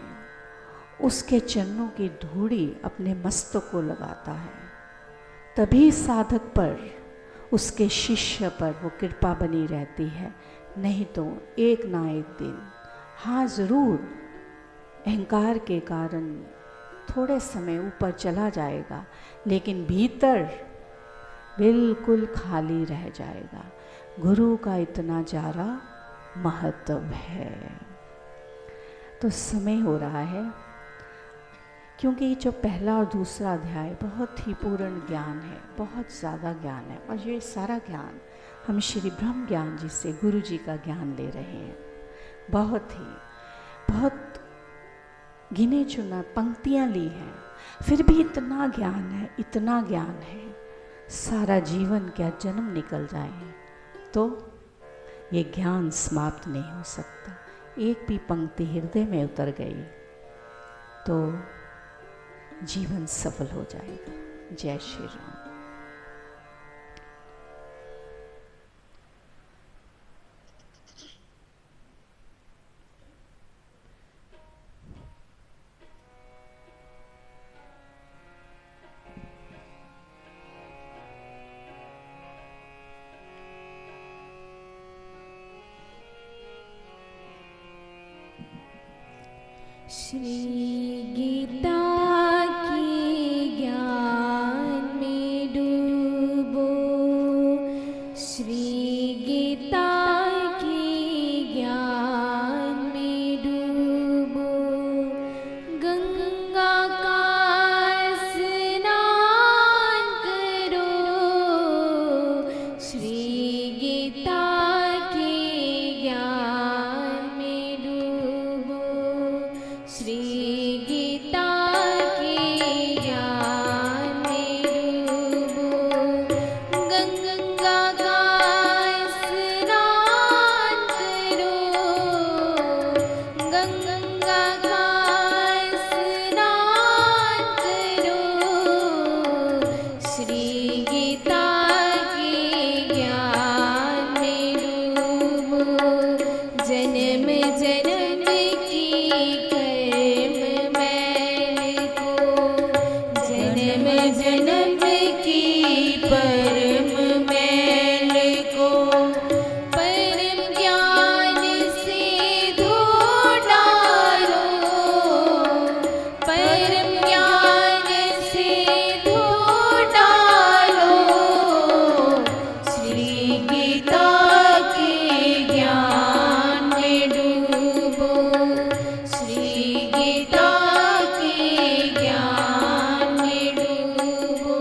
उसके चरणों की धूड़ी अपने मस्तक को लगाता है, तभी साधक पर, उसके शिष्य पर वो कृपा बनी रहती है। नहीं तो एक ना एक दिन, हाँ ज़रूर अहंकार के कारण थोड़े समय ऊपर चला जाएगा, लेकिन भीतर बिल्कुल खाली रह जाएगा। गुरु का इतना ज़्यादा महत्व है। तो समय हो रहा है, क्योंकि जो पहला और दूसरा अध्याय बहुत ही पूर्ण ज्ञान है, बहुत ज़्यादा ज्ञान है, और ये सारा ज्ञान हम श्री ब्रह्म ज्ञान जी से, गुरु जी का ज्ञान ले रहे हैं। बहुत गिने चुना पंक्तियाँ ली हैं, फिर भी इतना ज्ञान है, इतना ज्ञान है। सारा जीवन क्या जन्म निकल जाए तो ये ज्ञान समाप्त नहीं हो सकता। एक भी पंक्ति हृदय में उतर गई तो जीवन सफल हो जाएगा। जय श्री राम। श्री गीता के ज्ञान में डूबो, श्री गीता के ज्ञान में डूबो, गंगा का स्नान करो, श्री गीता के ज्ञान में डूबो, श्री गीता के ज्ञान में डूबो, गंगा का स्नान करो, गंगा का स्नान करो, श्री गीता के ज्ञान में डूबो, जन्म जन्म की कर्म मैल को, जन्म जन्म की परम मैल को, परम ज्ञान से धो डालो, परम ज्ञान से धो डालो, श्री गीता के ज्ञान में डूबो, श्री गीता के ज्ञान में डूबो।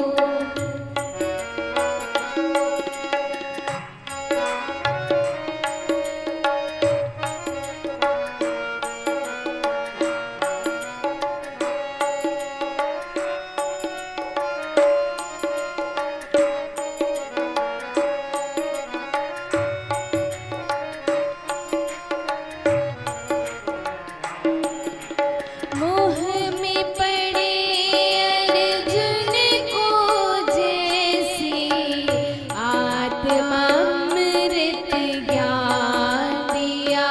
मोह में पड़े अर्जुन को जैसे आत्मामृत ज्ञान दिया,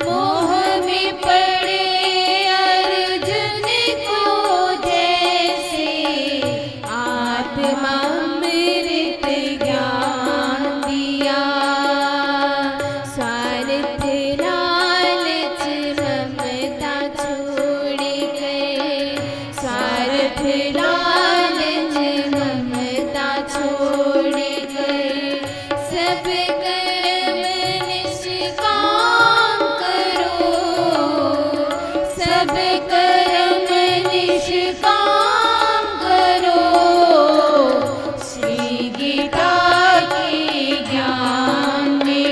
मोह में पड़े अर्जुन को जैसे आत्मामृत ज्ञान दिया, स्वार्थ लालच ममता छोड़ गए, स्वार्थ लालच ममता छोड़ गए, सब कर्म निष्काम करो, सब कर्म निष्काम करो, श्री गीता के ज्ञान में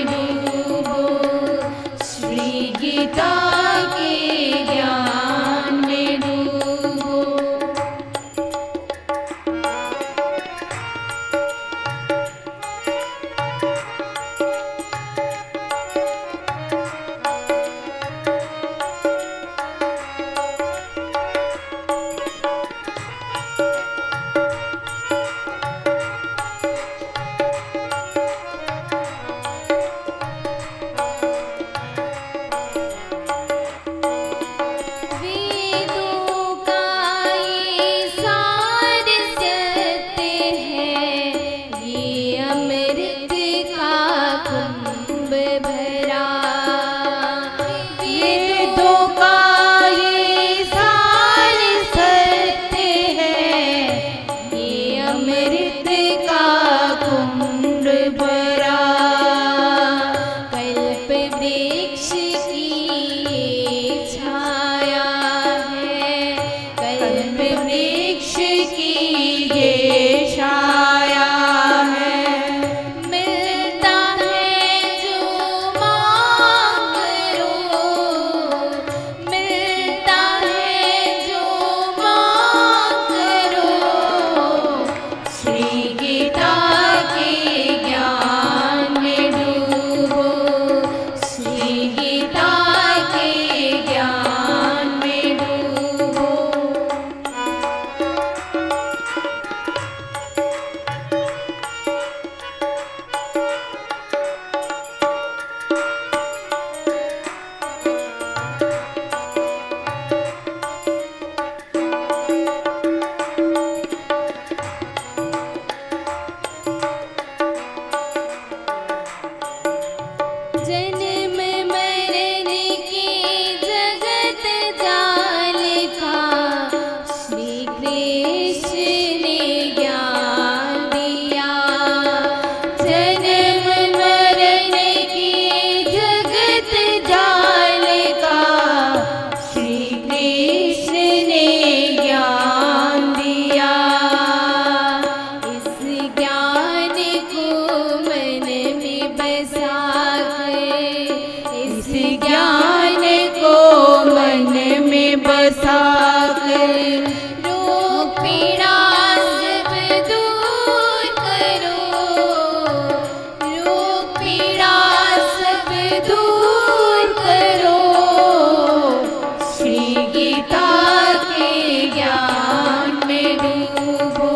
गीता के ज्ञान में डूबो,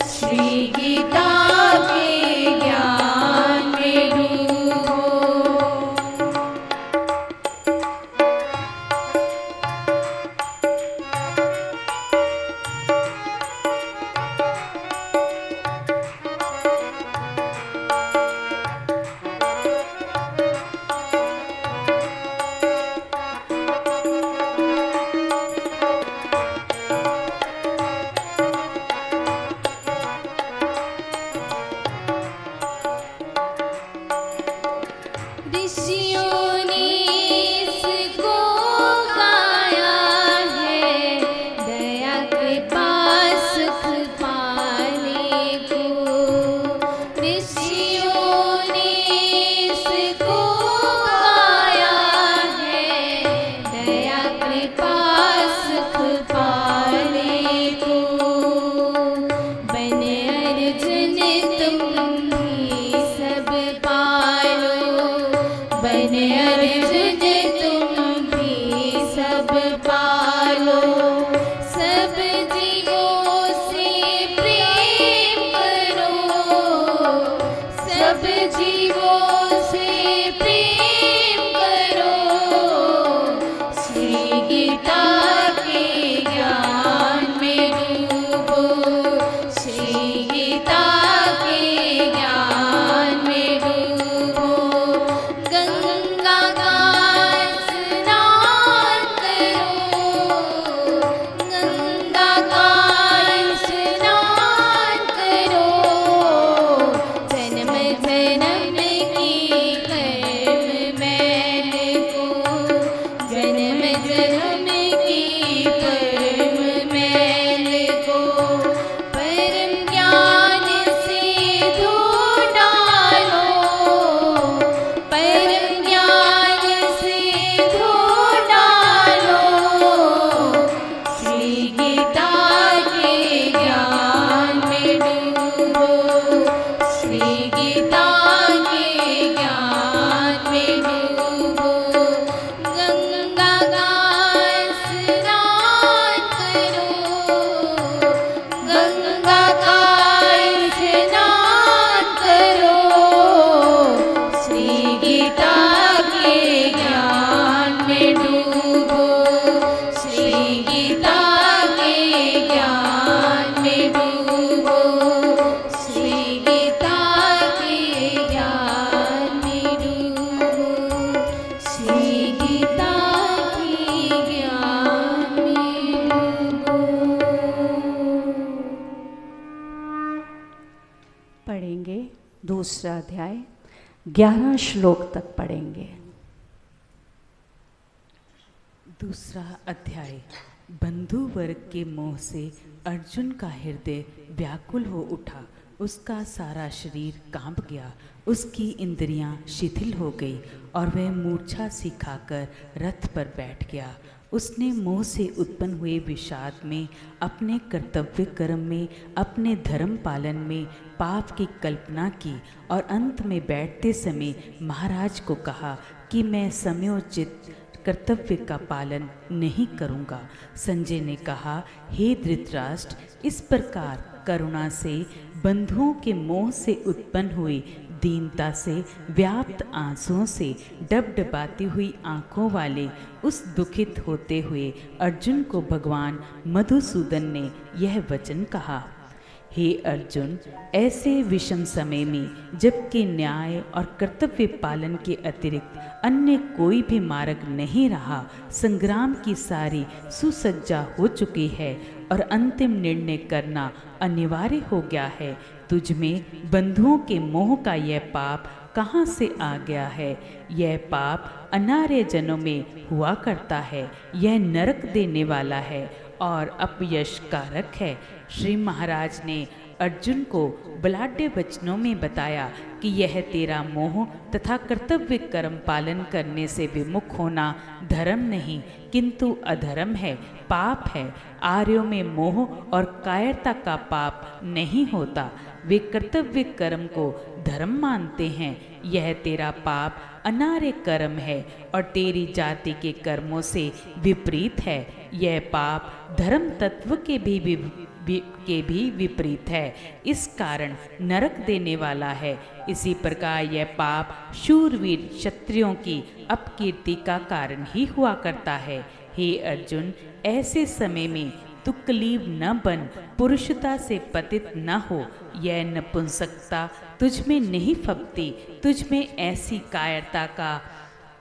श्री गीता के ज्ञान में डूबो। ऋषियों ने इसको गाया है, दया कृपा सुख पाने को। ऋषियों ने इसको गाया है, दया कृपा सुख पाने को। बन अर्जुन तुम भी सब पालो, बन अर्जुन तुम भी सब पालो। सब जीवों से प्रेम करो, सब जीवों से प्रेम करो। श्री गीता के ज्ञान में डूबो, श्री गीता के ज्ञान में डूबो। गंगा का स्नान करो, गंगा का स्नान करो। जन्म जन्म की कर्म मैल को, जन्म जन्म की कर्म मैल को। परम ज्ञान से धो डालो, परम ज्ञान से धो डालो। श्री गीता के ज्ञान में डूबो, श्री गीता के ज्ञान में डूबो। गंगा का स्नान करो, गंगा का स्नान करो। श्री गीता के ज्ञान में डूबो, श्री गीता के ज्ञान में डूबो। श्री गीता के ज्ञान में डूबो, श्री गीता के ज्ञान में डूबो। पढ़ेंगे दूसरा अध्याय, 11 श्लोक तक पढ़ेंगे। दूसरा अध्याय। बंधु वर्ग के मोह से अर्जुन का हृदय व्याकुल हो उठा, उसका सारा शरीर कांप गया, उसकी इंद्रियां शिथिल हो गई और वह मूर्छा सी खाकर रथ पर बैठ गया। उसने मोह से उत्पन्न हुए विषाद में, अपने कर्तव्य कर्म में, अपने धर्म पालन में पाप की कल्पना की और अंत में बैठते समय महाराज को कहा कि मैं समयोचित कर्तव्य का पालन नहीं करूँगा। संजय ने कहा, हे धृतराष्ट्र, इस प्रकार करुणा से बंधुओं के मोह से उत्पन्न हुई दीनता से व्याप्त आंसुओं से डबडबाती हुई आंखों वाले उस दुखित होते हुए अर्जुन को भगवान मधुसूदन ने यह वचन कहा। हे अर्जुन, ऐसे विषम समय में जबकि न्याय और कर्तव्य पालन के अतिरिक्त अन्य कोई भी मार्ग नहीं रहा, संग्राम की सारी सुसज्जा हो चुकी है और अंतिम निर्णय करना अनिवार्य हो गया है, तुझ में बंधुओं के मोह का यह पाप कहाँ से आ गया है? यह पाप अनार्य जनों में हुआ करता है, यह नरक देने वाला है और अपयश कारक है। श्री महाराज ने अर्जुन को बलाढ्य वचनों में बताया कि यह तेरा मोह तथा कर्तव्य कर्म पालन करने से विमुख होना धर्म नहीं किंतु अधर्म है, पाप है। आर्यों में मोह और कायरता का पाप नहीं होता, वे कर्तव्य कर्म को धर्म मानते हैं। यह तेरा पाप अनार्य कर्म है और तेरी जाति के कर्मों से विपरीत है। यह पाप धर्म तत्व के भी विपरीत है, इस कारण नरक देने वाला है। इसी प्रकार यह पाप शूरवीर क्षत्रियों की अपकीर्ति का कारण ही हुआ करता है। हे अर्जुन, ऐसे समय में तू क्लीब न बन, पुरुषता से पतित न हो। यह नपुंसकता तुझ में नहीं फबती, तुझ में ऐसी कायरता का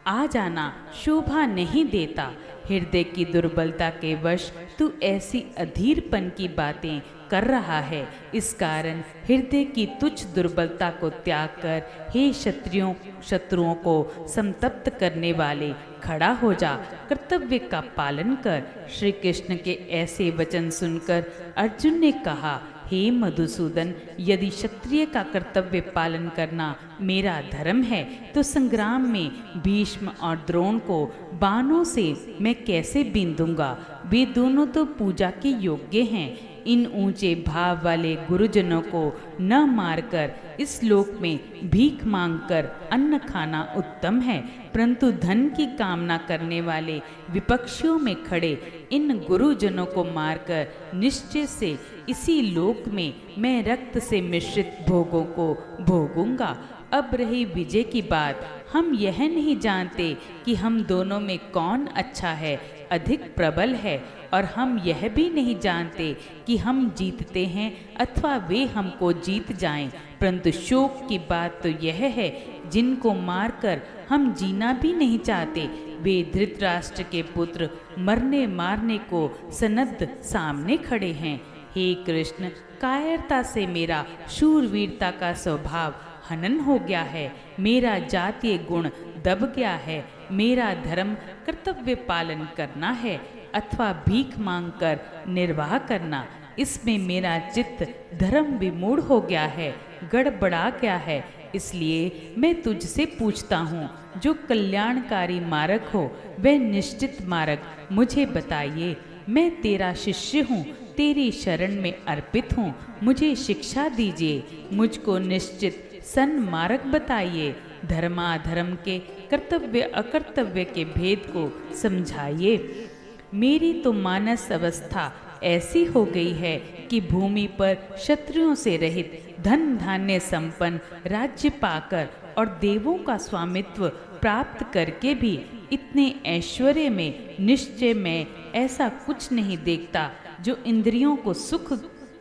आ जाना शोभा नहीं देता। हृदय की दुर्बलता के वश तू ऐसी अधीरपन की बातें कर रहा है। इस कारण हृदय की तुच्छ दुर्बलता को त्याग कर हे शत्रुओं को संतप्त करने वाले खड़ा हो जा, कर्तव्य का पालन कर। श्री कृष्ण के ऐसे वचन सुनकर अर्जुन ने कहा, हे मधुसूदन, यदि क्षत्रिय का कर्तव्य पालन करना मेरा धर्म है तो संग्राम में भीष्म और द्रोण को बाणों से मैं कैसे बींधूंगा? वे दोनों तो पूजा के योग्य हैं। इन ऊंचे भाव वाले गुरुजनों को न मारकर इस लोक में भीख मांगकर अन्न खाना उत्तम है, परंतु धन की कामना करने वाले विपक्षियों में खड़े इन गुरुजनों को मारकर निश्चय से इसी लोक में मैं रक्त से मिश्रित भोगों को भोगूंगा। अब रही विजय की बात, हम यह नहीं जानते कि हम दोनों में कौन अच्छा है, अधिक प्रबल है, और हम यह भी नहीं जानते कि हम जीतते हैं अथवा वे हमको जीत जाएं। परंतु शोक की बात तो यह है, जिनको मारकर हम जीना भी नहीं चाहते, वे धृतराष्ट्र के पुत्र मरने मारने को सनद्ध सामने खड़े हैं। हे कृष्ण, कायरता से मेरा शूरवीरता का स्वभाव हनन हो गया है, मेरा जातीय गुण दब गया है। मेरा धर्म कर्तव्य पालन करना है अथवा भीख मांगकर निर्वाह करना, इसमें मेरा चित्त धर्म विमूढ़ हो गया है, गड़बड़ा गया है। इसलिए मैं तुझसे पूछता हूँ, जो कल्याणकारी मार्ग हो वह निश्चित मार्ग मुझे बताइए। मैं तेरा शिष्य हूँ, तेरी शरण में अर्पित हूँ, मुझे शिक्षा दीजिए, मुझको निश्चित सन्मार्ग बताइए। धर्माधर्म के, कर्तव्य अकर्तव्य के भेद को समझाइए। मेरी तो मानस अवस्था ऐसी हो गई है कि भूमि पर शत्रुओं से रहित, धन धान्य संपन्न राज्य पाकर और देवों का स्वामित्व प्राप्त करके भी इतने ऐश्वर्य में निश्चय में ऐसा कुछ नहीं देखता जो इंद्रियों को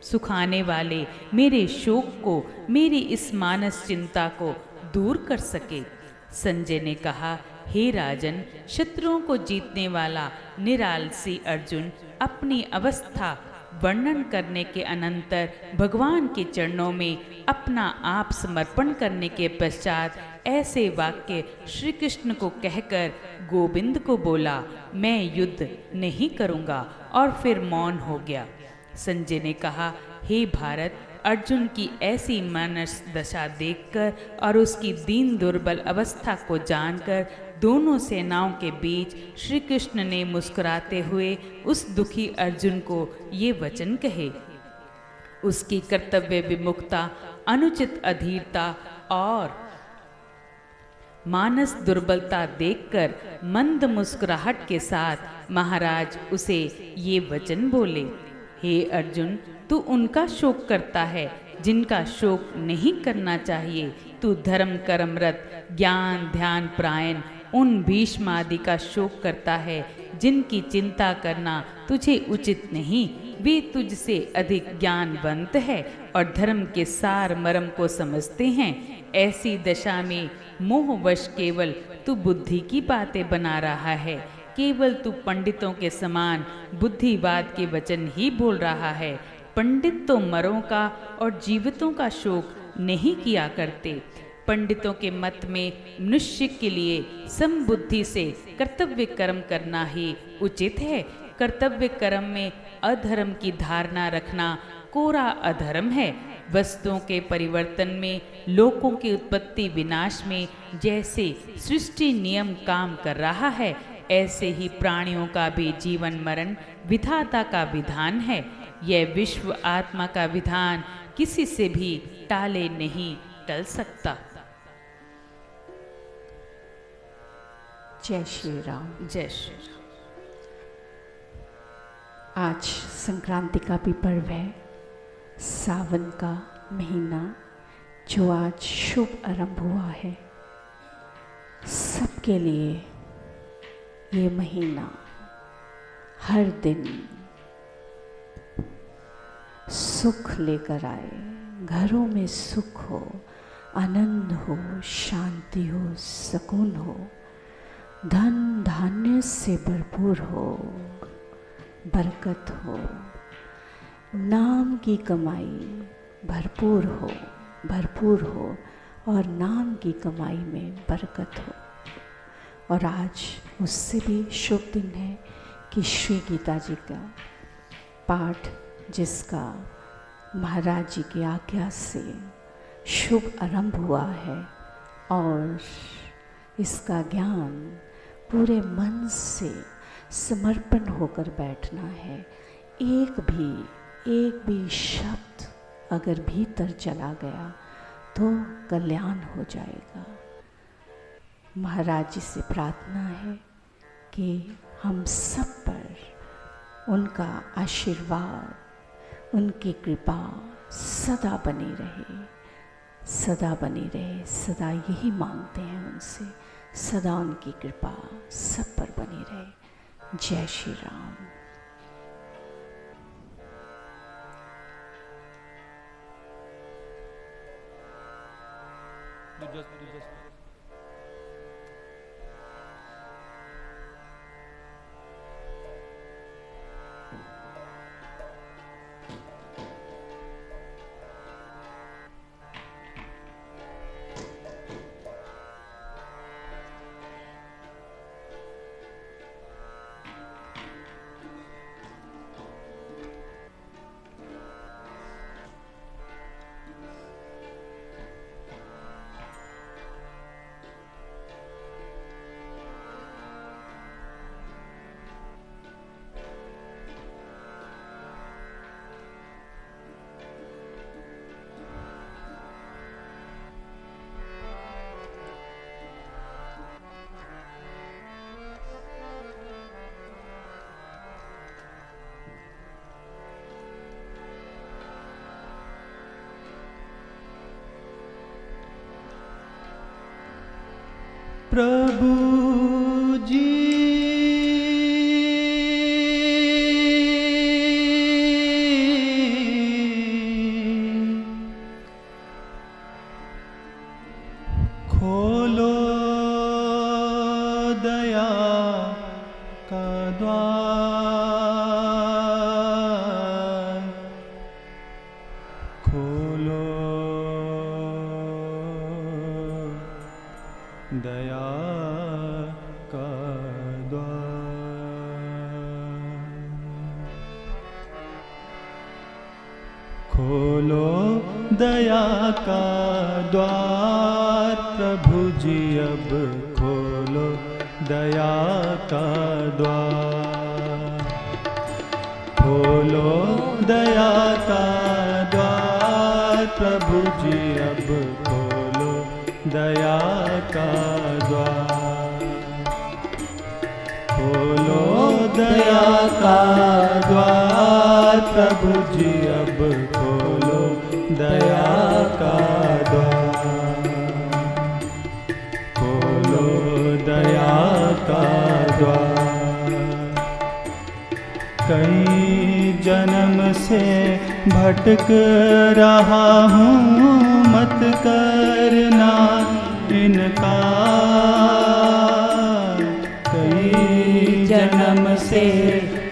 सुखाने वाले मेरे शोक को, मेरी इस मानस चिंता को दूर कर सके। संजय ने कहा, हे राजन, शत्रुओं को जीतने वाला निरालसी अर्जुन अपनी अवस्था वर्णन करने के अनंतर भगवान के चरणों में अपना आप समर्पण करने के पश्चात ऐसे वाक्य श्री कृष्ण को कहकर गोविंद को बोला, मैं युद्ध नहीं करूँगा, और फिर मौन हो गया। संजय ने कहा, हे भारत, अर्जुन की ऐसी मानस दशा देखकर और उसकी दीन दुर्बल अवस्था को जानकर दोनों सेनाओं के बीच श्री कृष्ण ने मुस्कुराते हुए उस दुखी अर्जुन को ये वचन कहे। उसकी कर्तव्य विमुखता, अनुचित अधीरता और मानस दुर्बलता देखकर मंद मुस्कुराहट के साथ महाराज उसे ये वचन बोले, हे अर्जुन, तू उनका शोक करता है जिनका शोक नहीं करना चाहिए। तू धर्म कर्मरत, ज्ञान ध्यान प्रायण उन भीष्म आदि का शोक करता है जिनकी चिंता करना तुझे उचित नहीं। वे तुझसे अधिक ज्ञानवंत है और धर्म के सार मर्म को समझते हैं। ऐसी दशा में मोहवश केवल तू बुद्धि की बातें बना रहा है, केवल तू पंडितों के समान बुद्धिवाद के वचन ही बोल रहा है। पंडित तो मरों का और जीवितों का शोक नहीं किया करते। पंडितों के मत में मनुष्य के लिए समबुद्धि से कर्तव्य कर्म करना ही उचित है। कर्तव्य कर्म में अधर्म की धारणा रखना कोरा अधर्म है। वस्तुओं के परिवर्तन में, लोकों की उत्पत्ति विनाश में जैसे सृष्टि नियम काम कर रहा है, ऐसे ही प्राणियों का भी जीवन मरण विधाता का विधान है। यह विश्व आत्मा का विधान किसी से भी टाले नहीं टल सकता। जय श्री राम। जय श्री राम। आज संक्रांति का भी पर्व है, सावन का महीना जो आज शुभ आरंभ हुआ है। सबके लिए ये महीना हर दिन सुख लेकर आए, घरों में सुख हो, आनंद हो, शांति हो, सुकून हो, धन धान्य से भरपूर हो, बरकत हो, नाम की कमाई भरपूर हो और नाम की कमाई में बरकत हो। और आज उससे भी शुभ दिन है कि श्री गीता जी का पाठ, जिसका महाराज जी की आज्ञा से शुभ आरंभ हुआ है, और इसका ज्ञान पूरे मन से समर्पण होकर बैठना है। एक भी शब्द अगर भीतर चला गया तो कल्याण हो जाएगा। महाराज जी से प्रार्थना है कि हम सब पर उनका आशीर्वाद, उनकी कृपा सदा बनी रहे, सदा बनी रहे। सदा यही मांगते हैं उनसे, सदा उनकी कृपा सब पर बनी रहे। जय श्री राम। प्रभु जी खोलो दया का द्वार, खोलो दया का द्वार, खोलो दया का द्वार। प्रभु जी अब खोलो दया का द्वार, खोलो दया का द्वार। प्रभु जी अब खोलो दया का द्वार, खोलो दया का द्वार। प्रभु जी अब खोलो दया का द्वार, खोलो दया का द्वार। कई जन्म से भटक रहा हूँ, मत करना इनकार। कई जन्म से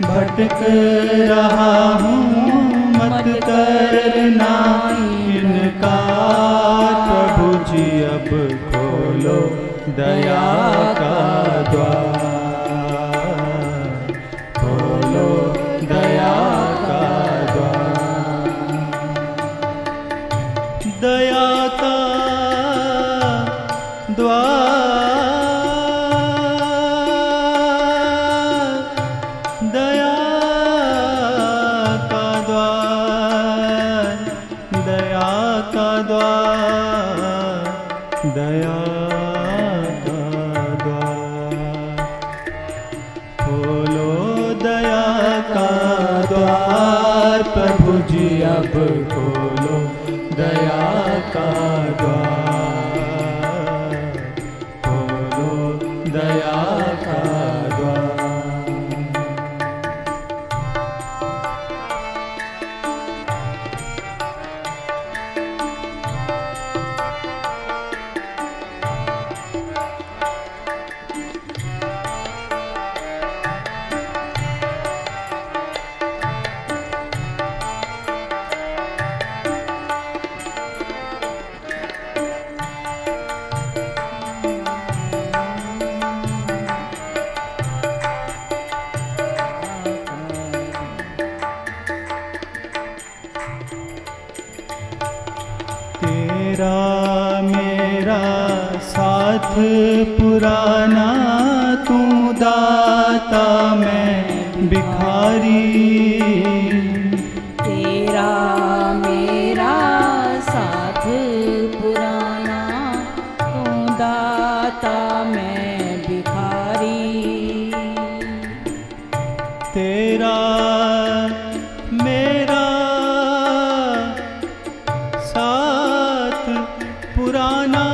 भटक रहा हूँ, मत करना इनकार। प्रभु जी अब खोलो दया का द्वार, खोलो दया का द्वार। दया का द्वार, दया का द्वार, दया का द्वार। तेरा मेरा साथ पुराना, तू दाता मैं भिखारी। तेरा मेरा साथ पुराना, तू दाता मैं भिखारी। तेरा मेरा साथ पुराना,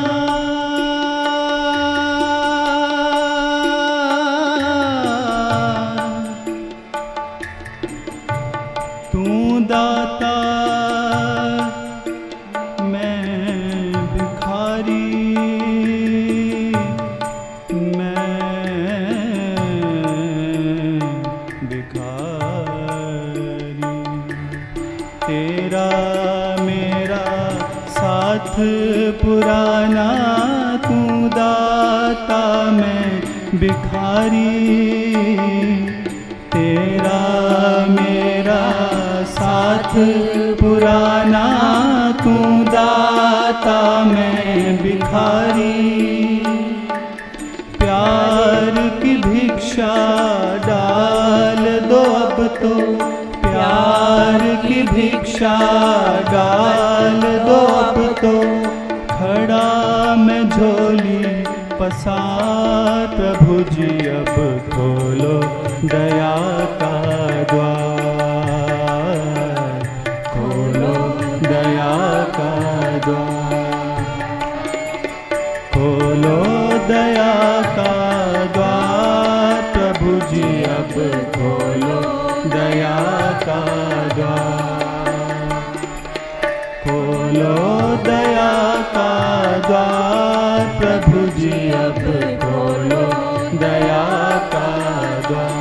तू दाता मैं भिखारी। तेरा मेरा साथ पुराना, तू दाता मैं भिखारी। तेरा मेरा साथ पुराना, तू दाता मैं भिखारी। प्यार की भिक्षा डाल दो अब तो, प्यार की भिक्षा डाल दो अब तो। खड़ा मैं झोली पसार, प्रभु जी अब खोलो दया का द्वार। खोलो दया का द्वार, खोलो दया का द्वार। प्रभु जी अब खोलो दया का द्वार। खोलो दया का द्वार। प्रभु जी अब खोलो दया का द्वार।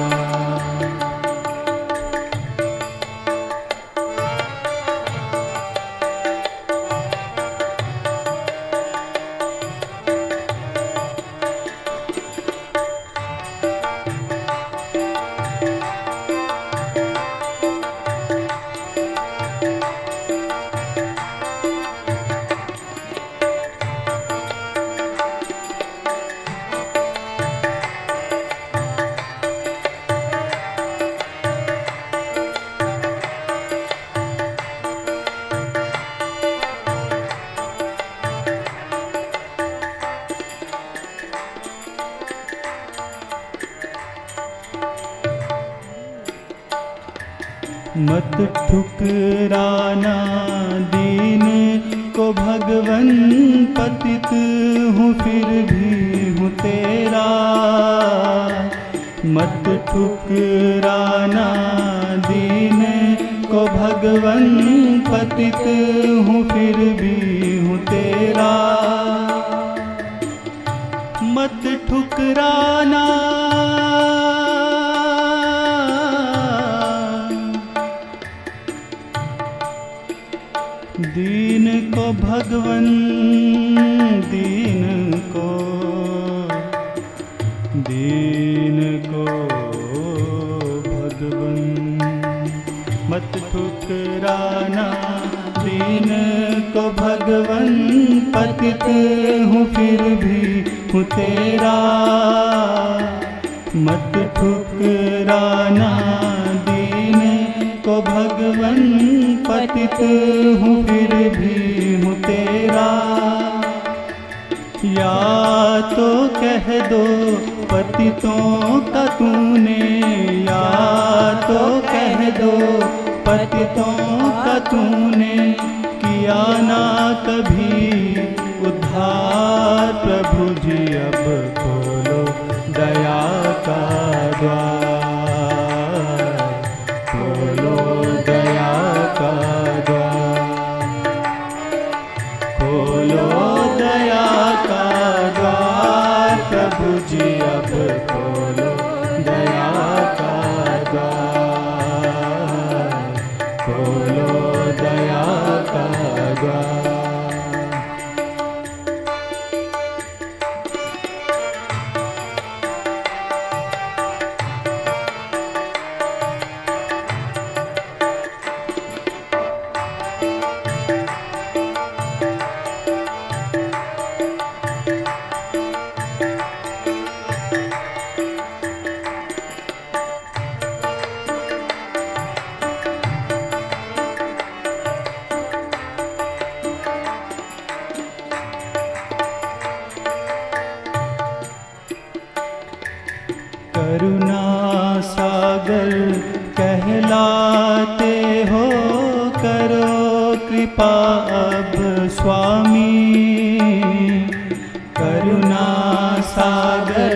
मत ठुकराना दीन को भगवन, पतित हूँ फिर भी हूँ तेरा। मत ठुकराना दीन को भगवन, पतित हूँ फिर भी हूँ तेरा। मत ठुकराना दीन को भगवन, दीन को भगवन। मत ठुकराना दीन को भगवन, पतित हूँ फिर भी हूँ तेरा। मत ठुकराना दीन को भगवन, पतित हूँ फिर भी हूँ तेरा। या तो कह दो पतितों का तूने, या तो कह दो पतितों का तूने, किया ना कभी उद्धार। प्रभु जी अब खोलो दया का द्वार। खोलो दया का द्वार। खोलो दया का द्वार। प्रभु जी अब खोलो दया का द्वार। खोलो दया का द्वार। कहलाते हो, करो कृपा अब स्वामी। करुणा सागर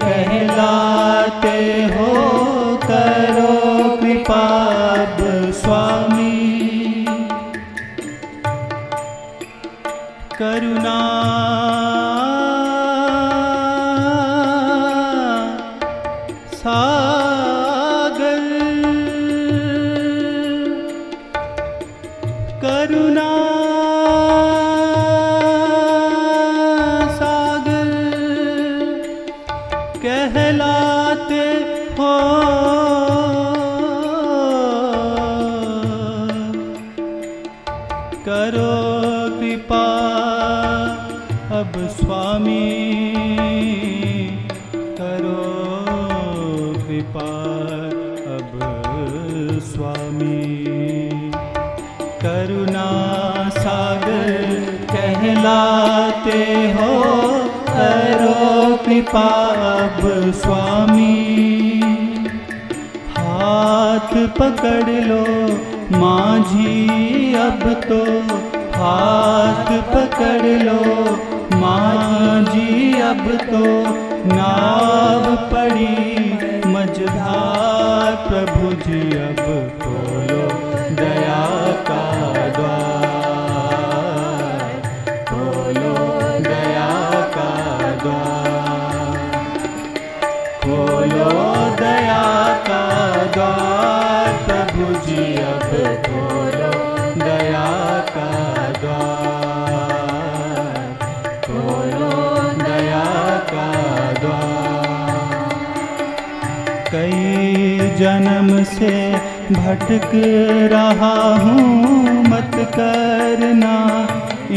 कहलाते हो, करो कृपा अब स्वामी। करुणा सागर, करुणा सागर कहलाते हो, करो कृपा अब स्वामी। करो कृपा अब स्वामी। करुणा सागर कहलाते हो, करो कृपा अब स्वामी। हाथ पकड़ लो माझी अब तो, हाथ पकड़ लो माझी अब तो। नाव पड़ी मझधार, प्रभु जी अब खोलो दया का द्वार। खोलो दया का द्वार, खोलो दया का द्वार। प्रभु जी अब खोलो दया का द्वार। खोलो दया का द्वार। कई जन्म से भटक रहा हूँ, मत करना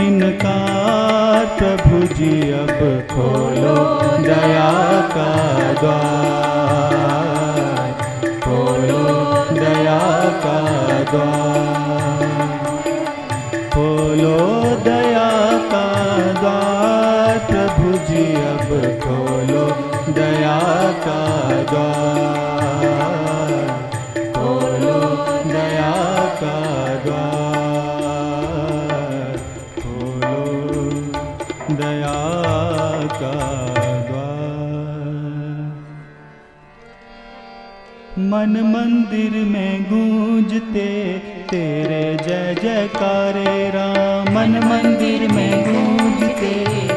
इनकार। प्रभु जी अब खोलो दया का द्वार। खोलो दया का द्वार। खोलो दया का द्वार। प्रभु जी अब खोलो दया का द्वार। खोलो दया का द्वार। खोलो दया का द्वार। मन मंदिर में गूंजते तेरे जय जयकारे राम। मन मंदिर में गूंजते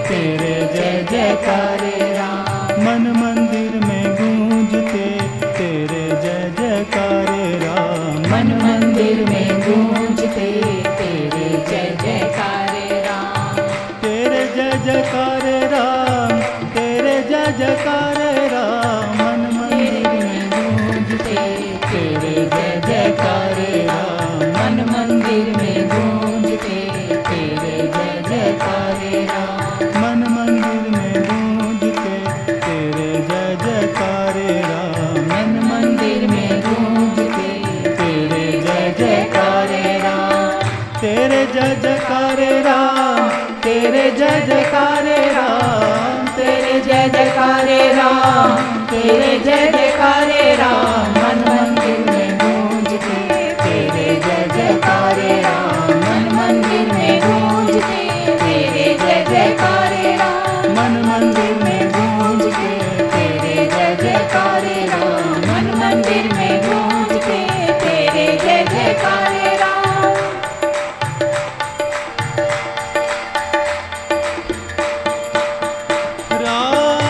तेरे जय जयकारे राम। मन मंदिर में गूंजते तेरे जय जयकारे राम। मन मंदिर में गूंजते तेरे जय जयकारे राम। तेरे जय जयकारे राम, तेरे जय जयकारे राम। मन मंदिर में गूंजते तेरे जय जयकारे राम। मन मंदिर में गूंजते तेरे जय जयकारे राम। मन मंदिर में गूंजते तेरे जय जयकारे राम। मन मंदिर में गूंजते तेरे जय जयकारे राम। तेरे जय जयकारे राम, तेरे जय जयकारे राम। तेरे जय जयकारे राम, तेरे जय जयकारे राम। मन मंदिर में गूंजते तेरे जय जयकारे राम। मन मंदिर में गूंजते तेरे जय जयकारे राम। मन मंदिर में गूंजते तेरे जय जयकारे राम। मन मंदिर में गूंजते तेरे जय जयकारे राम। राम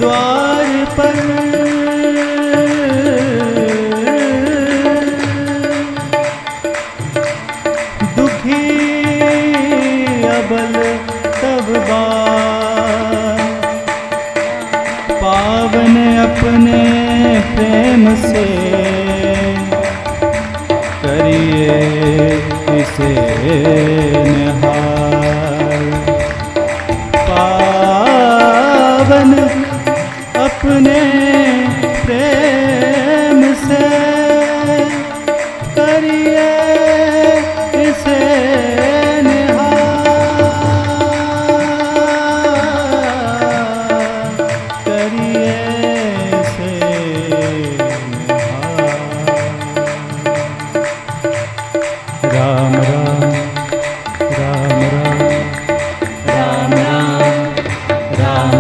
द्वार पर दुखी अबल तब बार पावन अपने प्रेम से करिए इसे निहार पावन अपने प्रेम से करिए इसे निहार करिए इसे निहार राम राम राम राम राम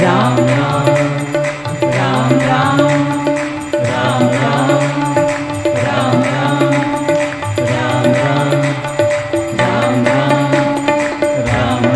राम राम राम राम राम राम राम राम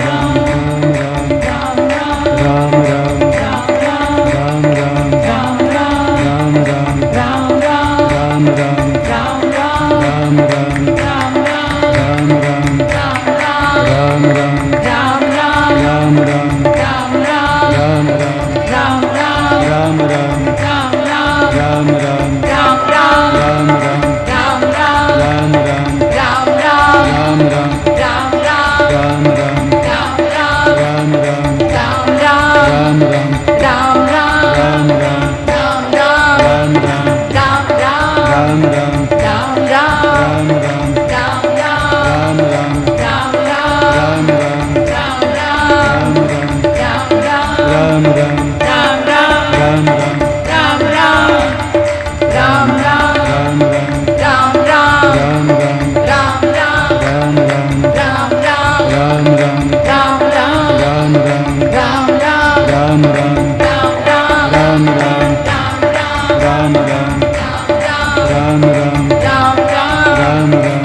राम राम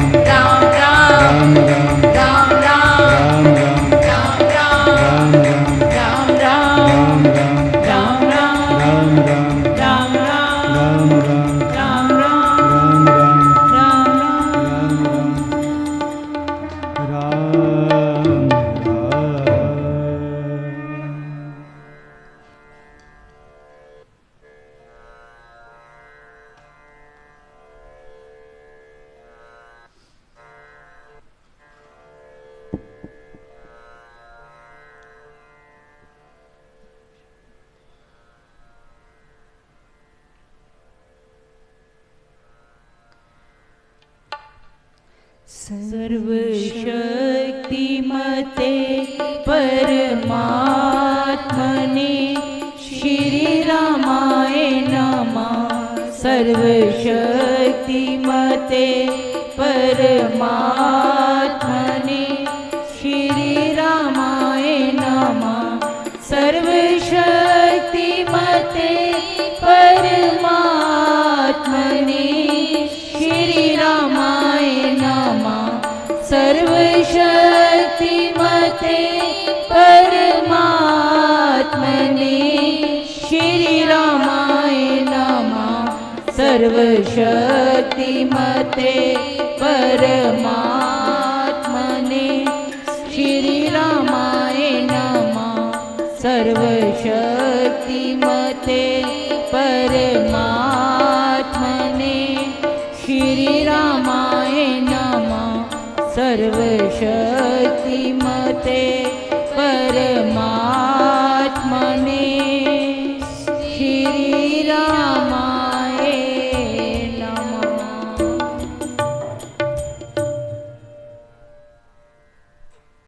राम सर्वशक्तिमते परमात्मने श्री रामाय नमः। सर्वशक्तिमते परमात्मने श्री रामाय नमः। सर्वशक्तिमते परमात्मने श्री रामाय नमः। सर्वशक्तिमते परमात्मने श्री रामाय नमः। सर्वशक्तिमते परमात्मने श्री रामाय नमः। सर्वशक्तिमते परमात्मने श्री रामाय नमः। सर्वशक्तिमते परमात्मने